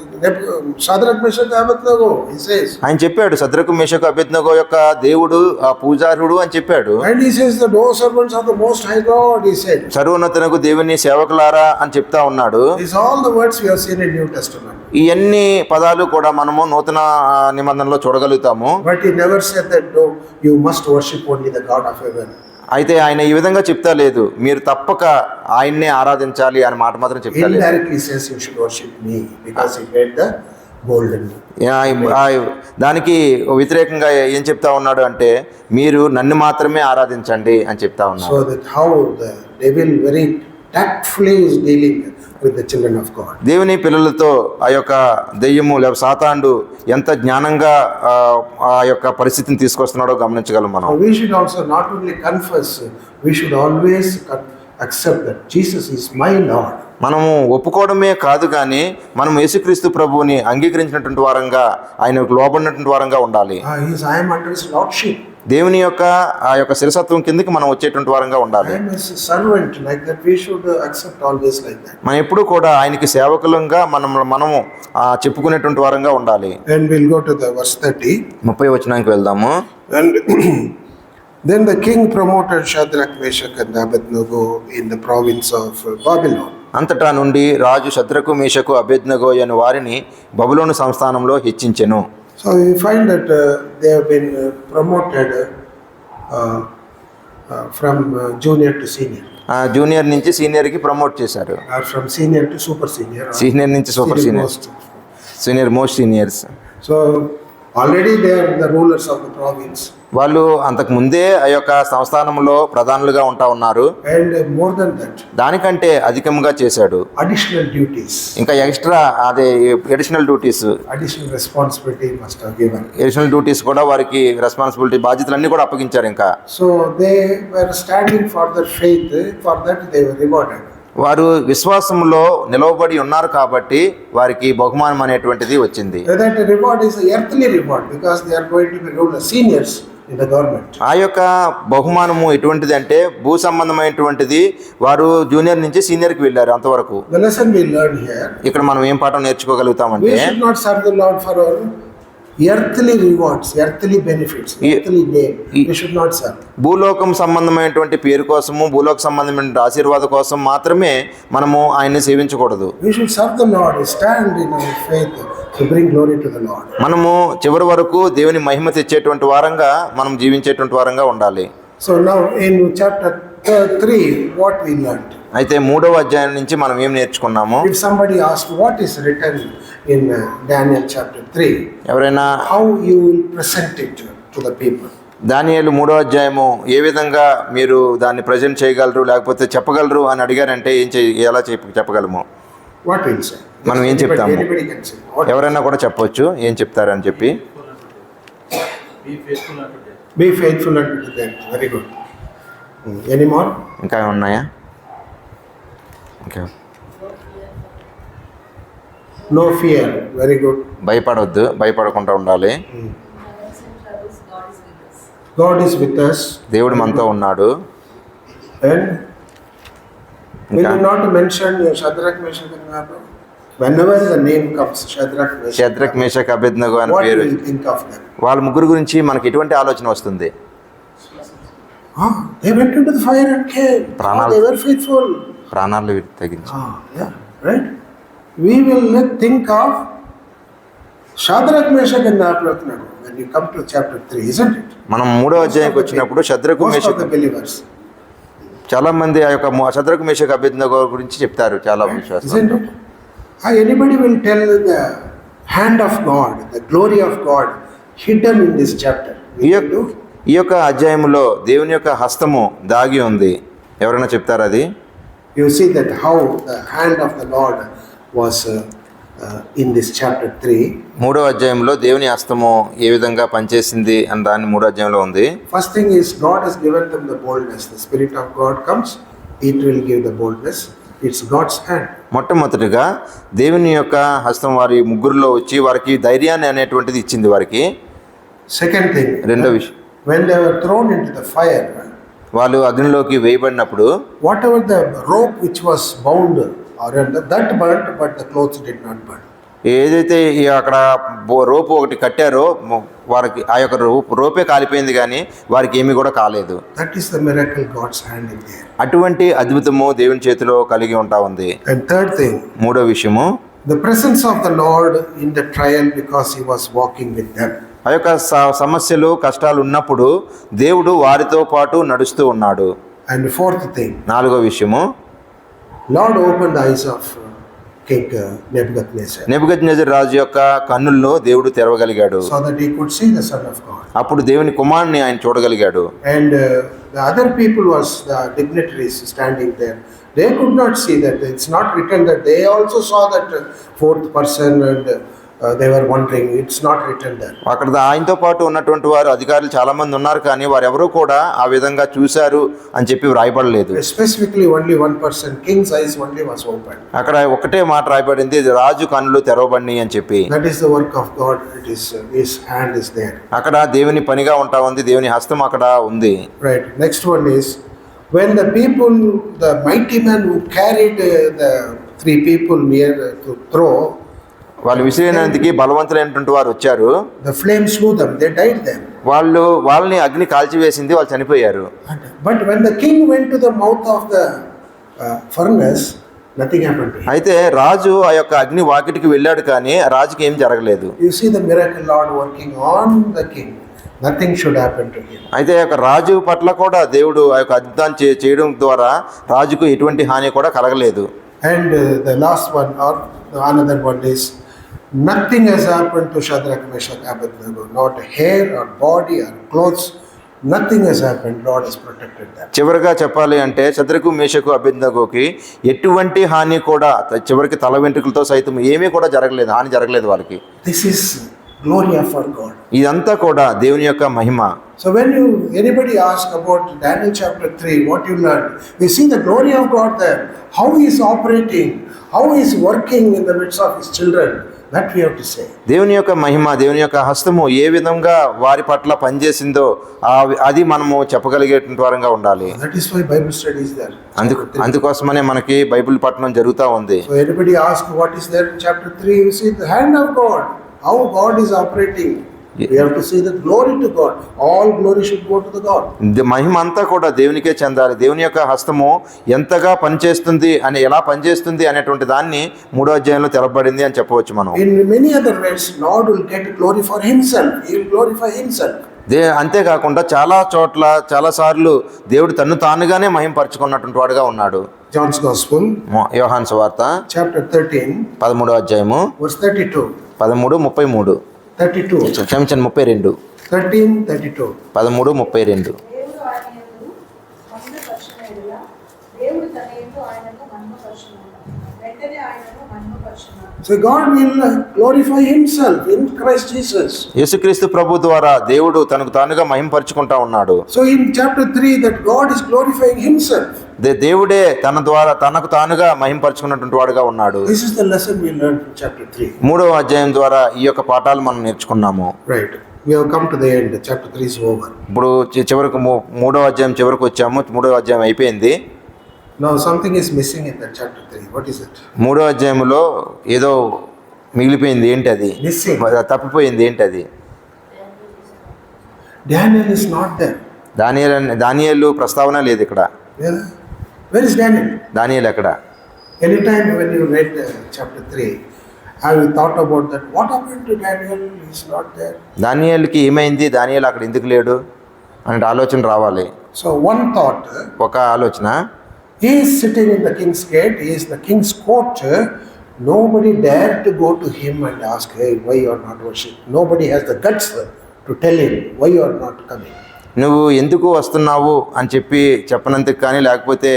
Shadrach, Meshach, Abednego, he says. ఆయన చెప్పాడు సద్రకు మేషకు అబేద్నెగో యొక్క దేవుడు పూజారుడు అని చెప్పాడు. And he says that all servants of the Most High God, he said. సర్వోన్నతునకు దేవుని సేవకులారా అని చెప్తా ఉన్నాడు. These all the words we have seen in New Testament. ఈ అన్ని పదాలు కూడా మనము నూతన నిబంధనలో చూడగలుగుతాము. But he never said that, no, you must worship only the God of heaven. అయితే ఆయన ఈ విధంగా చెప్తా లేదు, మీరు తప్పక ఆయన్నే ఆరాధించాలి అని మాట మాత్రం చెప్తా లేదు. Indirectly says you should worship me because he made the golden. దానికి వ్యతిరేకంగా ఏం చెప్తా ఉన్నాడు అంటే మీరు నన్ను మాత్రమే ఆరాధించండి అని చెప్తా ఉన్నాడు. So that how the devil very tactfully is dealing with the children of God. దేవుని పిల్లలతో ఆ యొక్క దెయ్యము లేదా సాతానుడు ఎంత జ్ఞానంగా ఆ యొక్క పరిస్థితిని తీసుకొస్తున్నాడో గమనించగలం మనం. We should also not only confess, we should always accept that Jesus is my Lord. మనము ఒప్పుకోవడమే కాదు కానీ మనం యేసుక్రీస్తు ప్రభువుని అంగీకరించినటువంటి వారంగా ఆయనకు లోబడినటువంటి వారంగా ఉండాలి. I am under his lordship. దేవుని యొక్క ఆ యొక్క శిరసత్వం కిందకి మనం వచ్చేటువంటి వారంగా ఉండాలి. I am as a servant like that. We should accept always like that. మనం ఎప్పుడు కూడా ఆయనకి సేవకులంగా మనము చెప్పుకునేటువంటి వారంగా ఉండాలి. And we'll go to the verse 30. 30 వచనానికి వెళ్దాము. And then the king promoted Shadrach, Meshach and Abednego in the province of Babylon. అంతటా నుండి రాజు శద్రకు మేషకు అబేద్నెగో అను వారిని బబులోను సంస్థానంలో హెచ్చించెను. So we find that they have been promoted from junior to senior. Junior నుంచి సీనియర్కి promote చేశారు. Or from senior to super senior. Senior నుంచి super senior, senior most seniors. So already they are the rulers of the province. వాళ్ళు అంతకు ముందే ఆ యొక్క సంస్థానంలో ప్రధానులుగా ఉంటా ఉన్నారు. And more than that, దానికంటే అధికంగా చేశాడు. additional duties, ఇంకా ఎక్స్ట్రా అదే additional duties, additional responsibility must have given. Additional duties కూడా వారికి రెస్పాన్సిబిలిటీ బాధ్యతలన్నీ కూడా అప్పగించారు. ఇంకా So they were standing for their faith. For that they were rewarded. వారు విశ్వాసంలో నిలవబడి ఉన్నారు కాబట్టి వారికి బహుమానం అనేటువంటిది వచ్చింది. That reward is an earthly reward because they are going to be rulers, seniors in the government. ఆ యొక్క బహుమానము ఎటువంటిది అంటే భూ సంబంధమైనటువంటిది. వారు జూనియర్ నుంచి సీనియర్కి వెళ్ళారు అంతవరకు. The lesson we learn here, ఇక్కడ మనం ఏం పాఠం నేర్చుకోగలుగుతామంటే we should not serve the Lord for our earthly rewards, earthly benefits, earthly name. We should not serve. భూలోకం సంబంధమైనటువంటి పేరు కోసము, భూలోక సంబంధమైన ఆశీర్వాద కోసం మాత్రమే మనము ఆయన్ని సేవించకూడదు. We should serve the Lord, stand in our faith to bring glory to the Lord. మనము చివరి వరకు దేవుని మహిమ తెచ్చేటువంటి వారంగా మనం జీవించేటువంటి వారంగా ఉండాలి. So now in chapter 3, what we learned? అయితే 3వ అధ్యాయం నుంచి మనం ఏం నేర్చుకున్నాము? If somebody asks what is written in Daniel chapter 3, ఎవరైనా how you will present it to the people? దానియేలు 3వ అధ్యాయము ఏ విధంగా మీరు దాన్ని ప్రజెంట్ చేయగలరు లేకపోతే చెప్పగలరు అని అడిగారంటే ఎలా చెప్పగలము? What will say? మనం ఏం చెప్తాము? Anybody can say. What? ఎవరైనా కూడా చెప్పొచ్చు ఏం చెప్తారని చెప్పి. Be faithful unto death. Be faithful unto them. Very good. Any more? ఇంకా ఉన్నాయా? ఇంకా No fear. Very good. భయపడొద్దు, భయపడకుండా ఉండాలి. God is with us. దేవుడు మనతో ఉన్నాడు. And will ఇంకా you not mention Shadrach, Meshach and Abednego? Whenever the name comes, Shadrach, Meshach, Shadrach Meshach అబేద్నెగో అనే what పేరు, will you think of them? వాళ్ళ ముగ్గురు గురించి మనకి ఎటువంటి ఆలోచన వస్తుంది? They went into the fire and came. They were faithful. ప్రాణాలు తగ్గించి. Yeah, right. We will think of Shadrach, Meshach and Abednego when you come to chapter 3, isn't it? మనం 3వ అధ్యాయంకి వచ్చినప్పుడు శద్రకు Most of Meshach, the believers, చాలా మంది ఆ యొక్క శద్రకు మేషక్ అబేద్నెగో గురించి చెప్తారు చాలా విశ్వాసం. isn't it? Anybody will tell the hand of God, the glory of God hidden in this chapter. ఈ యొక్క అధ్యాయంలో దేవుని యొక్క హస్తము దాగి ఉంది. ఎవరైనా చెప్తారు అది? You see that how the hand of the Lord was in this chapter 3. 3వ అధ్యాయంలో దేవుని హస్తము ఏ విధంగా పనిచేసింది అని దాన్ని 3వ అధ్యాయంలో ఉంది. First thing is God has given them the boldness. The Spirit of God comes, it will give the boldness. It's God's hand. మొట్టమొదటిగా దేవుని యొక్క హస్తం వారి ముగ్గురులో వచ్చి వారికి ధైర్యాన్ని అనేటువంటిది ఇచ్చింది వారికి. Second thing, రెండో విషయం, when they were thrown into the fire, వాళ్ళు అగ్నిలోకి వేయబడినప్పుడు whatever the rope which was bound or that burnt, but the clothes did not burn. ఏదైతే అక్కడ రోపు ఒకటి కట్టారో వారికి ఆ యొక్క రోపే కాలిపోయింది కానీ వారికి ఏమీ కూడా కాలేదు. That is the miracle, God's hand in there. అటువంటి అద్భుతము దేవుని చేతిలో కలిగి ఉంటా ఉంది. And third thing, 3వ విషయము, the presence of the Lord in the trial because he was walking with them. ఆ యొక్క సమస్యలు కష్టాలు ఉన్నప్పుడు దేవుడు వారితో పాటు నడుస్తూ ఉన్నాడు. And fourth thing, 4వ విషయము, Lord opened the eyes of King Nebuchadnezzar Nebuchadnezzar రాజు యొక్క కన్నుల్లో దేవుడు తెరవగలిగాడు. so that he could see the Son of God. అప్పుడు దేవుని కుమారుని ఆయన చూడగలిగాడు. And the other people was the dignitaries standing there. They could not see that. It's not written that they also saw that fourth person and they were wondering, it's not written there. అక్కడ ఆయనతో పాటు ఉన్నటువంటి వారు అధికారులు చాలా మంది ఉన్నారు, కానీ వారెవరూ కూడా ఆ విధంగా చూశారు అని చెప్పి రాయబడలేదు. Specifically, only one person, king's eyes only was opened. అక్కడ ఒకటే మాట రాయబడింది, రాజు కన్నులు తెరవబడినాయి అని చెప్పి. That is the work of God. It is His hand is there. అక్కడ దేవుని పనిగా ఉంటా ఉంది, దేవుని హస్తం అక్కడ ఉంది. Right. Next one is when the people, the mighty man who carried the three people near to throw. వాళ్ళు విసిరినందుకు బలవంతులైనటువంటి వారు వచ్చారు. The flames slew them. They died then. వాళ్ళని అగ్ని కాల్చివేసింది, వాళ్ళు చనిపోయారు. But when the king went to the mouth of the furnace, nothing happened to him. అయితే రాజు ఆ యొక్క అగ్ని వాకిటికి వెళ్ళాడు, కానీ రాజుకి ఏం జరగలేదు. You see the miracle Lord working on the king. Nothing should happen to him. అయితే ఆ యొక్క రాజు పట్ల కూడా దేవుడు ఆ యొక్క అద్భుతాన్ని చేయడం ద్వారా రాజుకు ఎటువంటి హాని కూడా కలగలేదు. And the last one or another one is nothing has happened to Shadrach, Meshach, Abednego. Not hair or body or clothes. Nothing has happened. Lord has protected them. చివరిగా చెప్పాలి అంటే షద్రకు, మేషకు, అబేద్నెగోకి ఎటువంటి హాని కూడా, చివరికి తల వెంట్రుకలతో సైతం ఏమీ కూడా జరగలేదు, హాని జరగలేదు వారికి. This is glory of our God. ఇదంతా కూడా దేవుని యొక్క మహిమ. So when anybody ask about Daniel chapter 3, what you learned, we see the glory of God there. How He is operating, how He is working in the midst of His children. That we have to say. దేవుని యొక్క మహిమ, దేవుని యొక్క హస్తము ఏ విధంగా వారి పట్ల పనిచేసిందో అది మనము చెప్పగలిగేటువంటి వారంగా ఉండాలి. That is why Bible study is there. అందుకోసమనే మనకి బైబిల్ పఠనం జరుగుతూ ఉంది. So anybody ask what is there in chapter 3, you see the hand of God, how God is operating. We have to see the glory to God. All glory should go to the God. మహిమ అంతా కూడా దేవునికే చెందాలి. దేవుని యొక్క హస్తము ఎంతగా పనిచేస్తుంది అని, ఎలా పనిచేస్తుంది అనేటువంటి దాన్ని 3వ అధ్యాయంలో తెలపబడింది అని చెప్పవచ్చు మనం. In many other ways, Lord will get glory for Himself. He will glorify Himself. అంతేకాకుండా చాలా చోట్ల చాలా సార్లు దేవుడు తన్ను తానుగానే మహింపరచుకున్నటువంటి వాడుగా ఉన్నాడు. John's Gospel, యోహాను సువార్త chapter 13, 13వ అధ్యాయము verse 32. 13:32. 32. క్షమించండి, 32. 13:32. 13:32. దేవుడు ఆయనను మహిమపరచునెడల దేవుడు తన యందు ఆయనను మహిమపరచును, వెంటనే ఆయనను మహిమపరచును. So God will glorify Himself in Christ Jesus. యేసుక్రీస్తు ప్రభు ద్వారా దేవుడు తనకు తానుగా మహింపరచుకుంటా ఉన్నాడు. So in chapter 3 that God is glorifying Himself. దేవుడే తన ద్వారా తనకు తానుగా మహింపరచుకున్నటువంటి వాడుగా ఉన్నాడు. This is the lesson we learned from chapter 3. 3వ అధ్యాయం ద్వారా ఈ యొక్క పాఠాలు మనం నేర్చుకున్నాము. Right. We have come to the end. Chapter 3 is over. ఇప్పుడు చివరికి 3వ అధ్యాయం చివరికి వచ్చాము. 3వ అధ్యాయం అయిపోయింది. Now something is missing in that chapter 3. What is it? 3వ అధ్యాయంలో ఏదో మిగిలిపోయింది. ఏంటి అది? Missing. తప్పిపోయింది. ఏంటి అది? Daniel is not there. దానియేలు ప్రస్తావన లేదు ఇక్కడ. Yeah. Where is Daniel? దానియేలు ఎక్కడ? Anytime when you read chapter 3, have you thought about that? What happened to Daniel? He's not there. దానియేలుకి ఏమైంది? దానియేలు అక్కడ ఎందుకు లేడు అనే ఆలోచన రావాలి. So one thought, ఒక ఆలోచన, he is sitting in the king's gate, he is in the king's court. Nobody dared to go to him and ask, hey, why you are not worshiping? Nobody has the guts to tell him why you are not coming. నువ్వు ఎందుకు వస్తున్నావు అని చెప్పి చెప్పనందుకు కానీ, లేకపోతే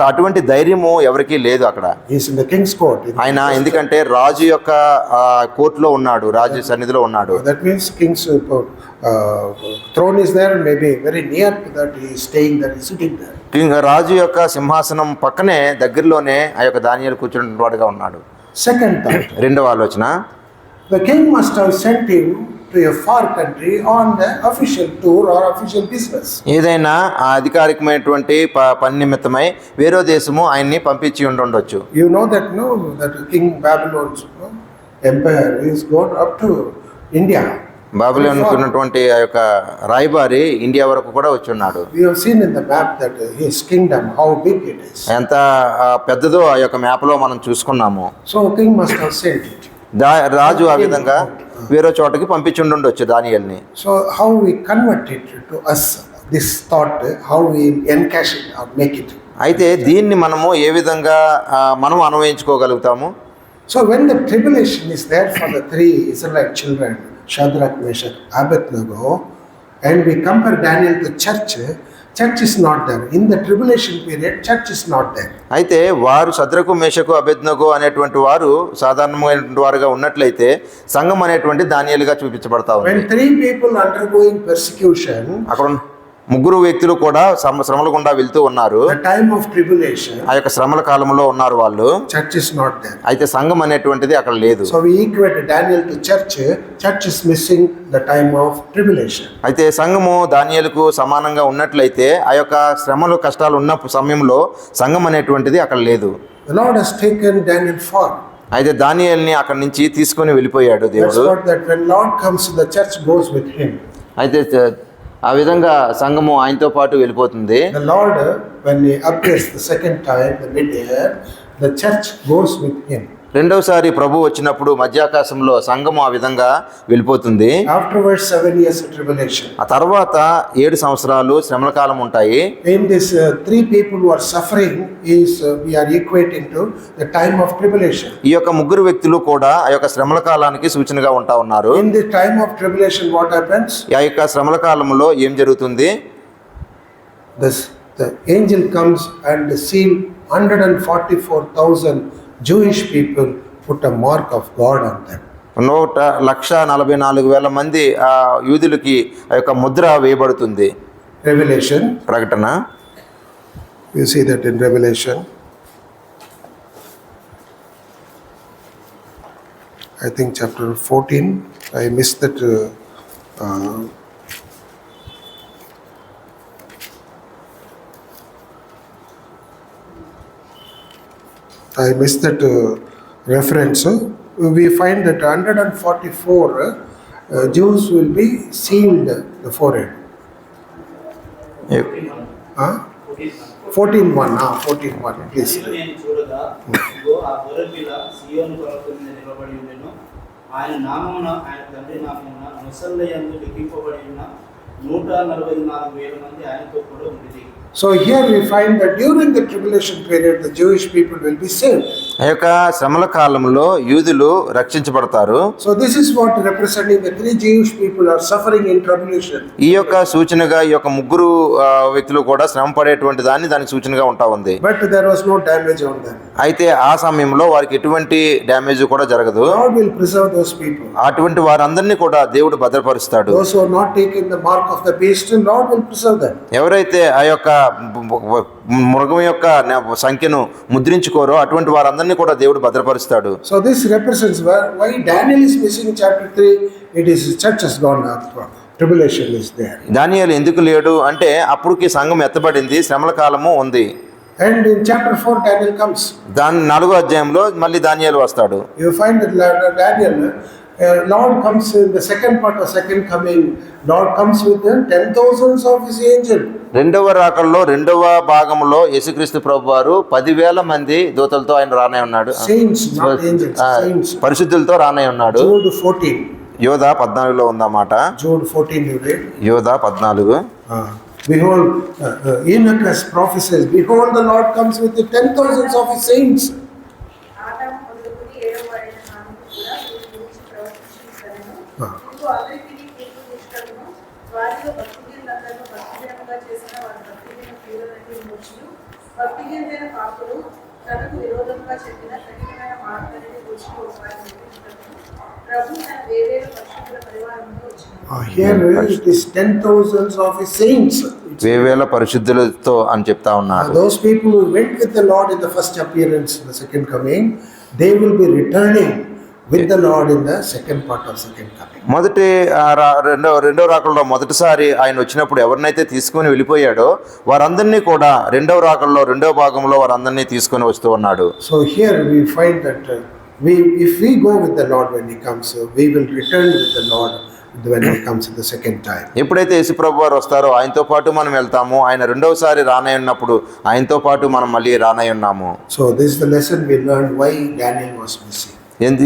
అటువంటి ధైర్యము ఎవరికీ లేదు అక్కడ. He is in the king's court. ఆయన ఎందుకంటే రాజు యొక్క కోర్టులో ఉన్నాడు, రాజు సన్నిధిలో ఉన్నాడు. That means king's throne is there, maybe very near to that he is staying there, he is sitting there. రాజు యొక్క సింహాసనం పక్కనే దగ్గరలోనే ఆ యొక్క దానియేలు కూర్చున్న వాడుగా ఉన్నాడు. Second thought, రెండవ ఆలోచన, the king must have sent him to a far country on the official tour or official business. ఏదైనా ఆ అధికారికమైనటువంటి పని నిమిత్తమై వేరే దేశము ఆయన్ని పంపించి ఉండొచ్చు. You know that, no, that King Babylon's empire is gone up to India. Babylon ఉన్నటువంటి ఆ యొక్క రాయబారి ఇండియా వరకు కూడా వచ్చి ఉన్నాడు. We have seen in the map that his kingdom, how big it is. ఎంత పెద్దదో ఆ యొక్క మ్యాప్లో మనం చూసుకున్నాము. So king must have sent it. రాజు ఆ విధంగా వేరే చోటకి పంపించి ఉండొచ్చు దానియేలుని. So how we convert it to us, this thought, how we encash it or make it. అయితే దీన్ని మనము ఏ విధంగా మనం అన్వయించుకోగలుగుతాము? So when the tribulation is there for the three Israelite children, Shadrach, Meshach, Abednego, and we compare Daniel to church, church is not there. In the tribulation period, church is not there. అయితే వారు శద్రకు మేషకు అబేద్నెగో అనేటువంటి వారు సాధారణమైనటువంటి వారుగా ఉన్నట్లయితే సంఘం అనేటువంటి దానియేలుగా చూపించబడతా ఉంది. When three people undergoing persecution, అక్కడ ముగ్గురు వ్యక్తులు కూడా శ్రమల గుండా వెళ్తూ ఉన్నారు. the time of tribulation, ఆ యొక్క శ్రమల కాలంలో ఉన్నారు వాళ్ళు. church is not there. అయితే సంఘం అనేటువంటిది అక్కడ లేదు. So we equate Daniel to church. Church is missing the time of tribulation. అయితే సంఘము దానియేలుకు సమానంగా ఉన్నట్లయితే ఆ యొక్క శ్రమలు కష్టాలు ఉన్న సమయంలో సంఘం అనేటువంటిది అక్కడ లేదు. The Lord has taken Daniel far. అయితే దానియేలుని అక్కడి నుంచి తీసుకొని వెళ్ళిపోయాడు That's దేవుడు. what that when Lord comes, the church goes with him. అయితే ఆ విధంగా సంఘము ఆయనతో పాటు వెళ్ళిపోతుంది. The Lord, when he appears the second time, the mid-air, the church goes with him. రెండవసారి ప్రభు వచ్చినప్పుడు మధ్యాకాశంలో సంఘము ఆ విధంగా వెళ్ళిపోతుంది. Afterwards, 7 years of tribulation. ఆ తర్వాత 7 సంవత్సరాలు శ్రమల కాలం ఉంటాయి. In this, three people who are suffering is we are equating to the time of tribulation. ఈ యొక్క ముగ్గురు వ్యక్తులు కూడా ఆ యొక్క శ్రమల కాలానికి సూచనగా ఉంటా ఉన్నారు. In the time of tribulation, what happens? ఆ యొక్క శ్రమల కాలంలో ఏం జరుగుతుంది? The angel comes and seal 144,000 Jewish people, put a mark of God on them. 1,44,000 మంది ఆ యూదులకి ఆ యొక్క ముద్ర వేయబడుతుంది. Revelation. ప్రకటన. You see that in Revelation. I think chapter 14. I missed that. I missed that reference. We find that 144 Jews will be sealed the forehead. 14:1. Please. నేను చూడగా ఇదిగో ఆ గొర్రెపిల్ల సీయోను పర్వతం మీద నిలబడి ఉండెను. ఆయన నామమున ఆయన తండ్రి నామమున ముసల్లయందు లిఖింపబడి ఉన్న 144,000 మంది ఆయనతో కూడా ఉండేది. So here we find that during the tribulation period, the Jewish people will be saved. ఆ యొక్క శ్రమల కాలంలో యూదులు రక్షించబడతారు. So this is what representing the three Jewish people are suffering in tribulation. ఈ యొక్క సూచనగా ఈ యొక్క ముగ్గురు వ్యక్తులు కూడా శ్రమ పడేటువంటి దానికి సూచనగా ఉంటా ఉంది. But there was no damage on them. అయితే ఆ సమయంలో వారికి ఎటువంటి డ్యామేజ్ కూడా జరగదు. God will preserve those people. అటువంటి వారందరినీ కూడా దేవుడు భద్రపరుస్తాడు. Those who are not taken the mark of the beast, Lord will preserve them. ఎవరైతే ఆ యొక్క మృగం యొక్క సంఖ్యను ముద్రించుకోరో అటువంటి వారందరినీ కూడా దేవుడు భద్రపరుస్తాడు. So this represents why Daniel is missing in chapter 3. It is church has gone up. Tribulation is there. దానియేలు ఎందుకు లేడు అంటే అప్పుడుకి సంఘం ఎత్తబడింది, శ్రమల కాలము ఉంది. And in chapter 4 Daniel comes. దాని 4వ అధ్యాయంలో మళ్ళీ దానియేలు వస్తాడు. You find that Daniel, Lord comes in the second part of second coming. Lord comes with 10,000s of his angels. రెండవ రాకల్లో రెండవ భాగంలో యేసుక్రీస్తు ప్రభువారు 10,000 మంది దూతలతో ఆయన రానే ఉన్నాడు. Saints, not angels, saints. పరిశుద్ధులతో రానే ఉన్నాడు. Jude 14. యోధ 14లో ఉందన్నమాట. Jude 14 you read. యోధ 14. Behold, Enoch has prophesied, behold the Lord comes with the 10,000s of his saints. ఆదాము మొదలుకొని ఏడవ వాడైన నామము కూడా వీరి గురించి ప్రవచించుటను. ఇంకో అందరికీ తీర్పు తీర్చుటకును, వారిలో భక్తిహీనులందరినీ భక్తిహీనంగా చేసిన వారి భక్తిహీన క్రియలన్నిటి మూర్చులు, భక్తిహీనులైన పాపులు తనకు విరోధంగా చెప్పిన కఠినమైన మాటలన్నిటి గురించి ఉపాయం చూపించుటకును ప్రభు తన వేవేల పరిశుద్ధుల పరివారంలో వచ్చినాడు. Here it is 10,000s of his saints. వేవేల పరిశుద్ధులతో అని చెప్తా ఉన్నారు. Those people who went with the Lord in the first appearance, the second coming, they will be returning with the Lord in the second part of second coming. మొదటి రెండో రాకల్లో మొదటిసారి ఆయన వచ్చినప్పుడు ఎవరినైతే తీసుకొని వెళ్ళిపోయాడో వారందరినీ కూడా రెండవ రాకల్లో రెండవ భాగంలో వారందరినీ తీసుకొని వస్తూ ఉన్నాడు. So here we find that if we go with the Lord when he comes, we will return with the Lord when he comes in the second time. ఎప్పుడైతే యేసుప్రభు వారు వస్తారో ఆయనతో పాటు మనం వెళ్తాము. ఆయన రెండవసారి రానై ఉన్నప్పుడు ఆయనతో పాటు మనం మళ్ళీ రానై ఉన్నాము. So this is the lesson we learned why Daniel was missing.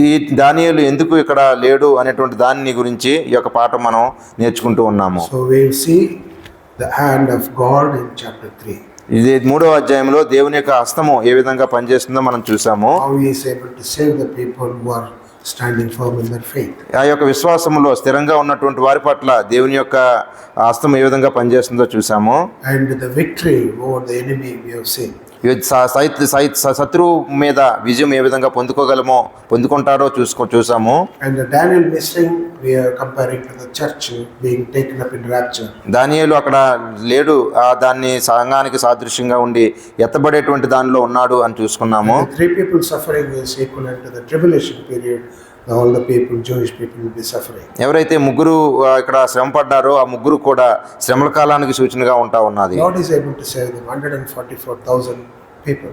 ఈ దానియేలు ఎందుకు ఇక్కడ లేడు అనేటువంటి దాని గురించి ఈ యొక్క పాఠం మనం నేర్చుకుంటూ ఉన్నాము. So we will see the hand of God in chapter 3. ఇది 3వ అధ్యాయంలో దేవుని యొక్క హస్తము ఏ విధంగా పనిచేస్తుందో మనం చూసాము. How he is able to save the people who are standing firm in their faith. ఆ యొక్క విశ్వాసములో స్థిరంగా ఉన్నటువంటి వారి పట్ల దేవుని యొక్క హస్తం ఏ విధంగా పనిచేస్తుందో చూసాము. And the victory over the enemy we have seen. శత్రువు మీద విజయం ఏ విధంగా పొందుకుంటారో చూసాము. And the Daniel missing, we are comparing to the church being taken up in rapture. దానియేలు అక్కడ లేడు, దాన్ని సంఘానికి సాదృశ్యంగా ఉండి ఎత్తబడేటువంటి దానిలో ఉన్నాడు అని చూసుకున్నాము. The three people suffering is equivalent to the tribulation period. All the people, Jewish people, will be suffering. ఎవరైతే ముగ్గురు ఇక్కడ శ్రమ పడ్డారో ఆ ముగ్గురు కూడా శ్రమల కాలానికి సూచనగా ఉన్నది. God is able to save them 144,000 people.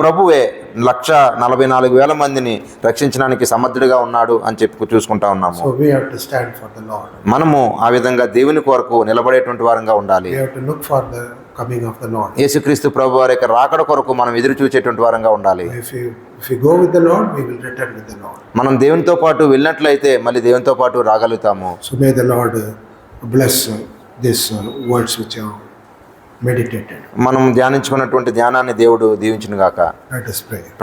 ప్రభువే 144,000 మందిని రక్షించడానికి సమర్థుడిగా ఉన్నాడు అని చూసుకుంటా ఉన్నాము. So we have to stand for the Lord. మనము ఆ విధంగా దేవుని కొరకు నిలబడేటువంటి వారంగా ఉండాలి. We have to look for the coming of the Lord. యేసుక్రీస్తు ప్రభు వారి యొక్క రాకడ కొరకు మనం ఎదురు చూచేటువంటి వారంగా ఉండాలి. If we go with the Lord, we will return with the Lord. మనం దేవునితో పాటు వెళ్ళినట్లయితే మళ్ళీ దేవునితో పాటు రాగలుగుతాము. So may the Lord bless these words which are meditated. మనం ధ్యానించుకున్నటువంటి ధ్యానాన్ని దేవుడు దీవించును గాక. Let us pray.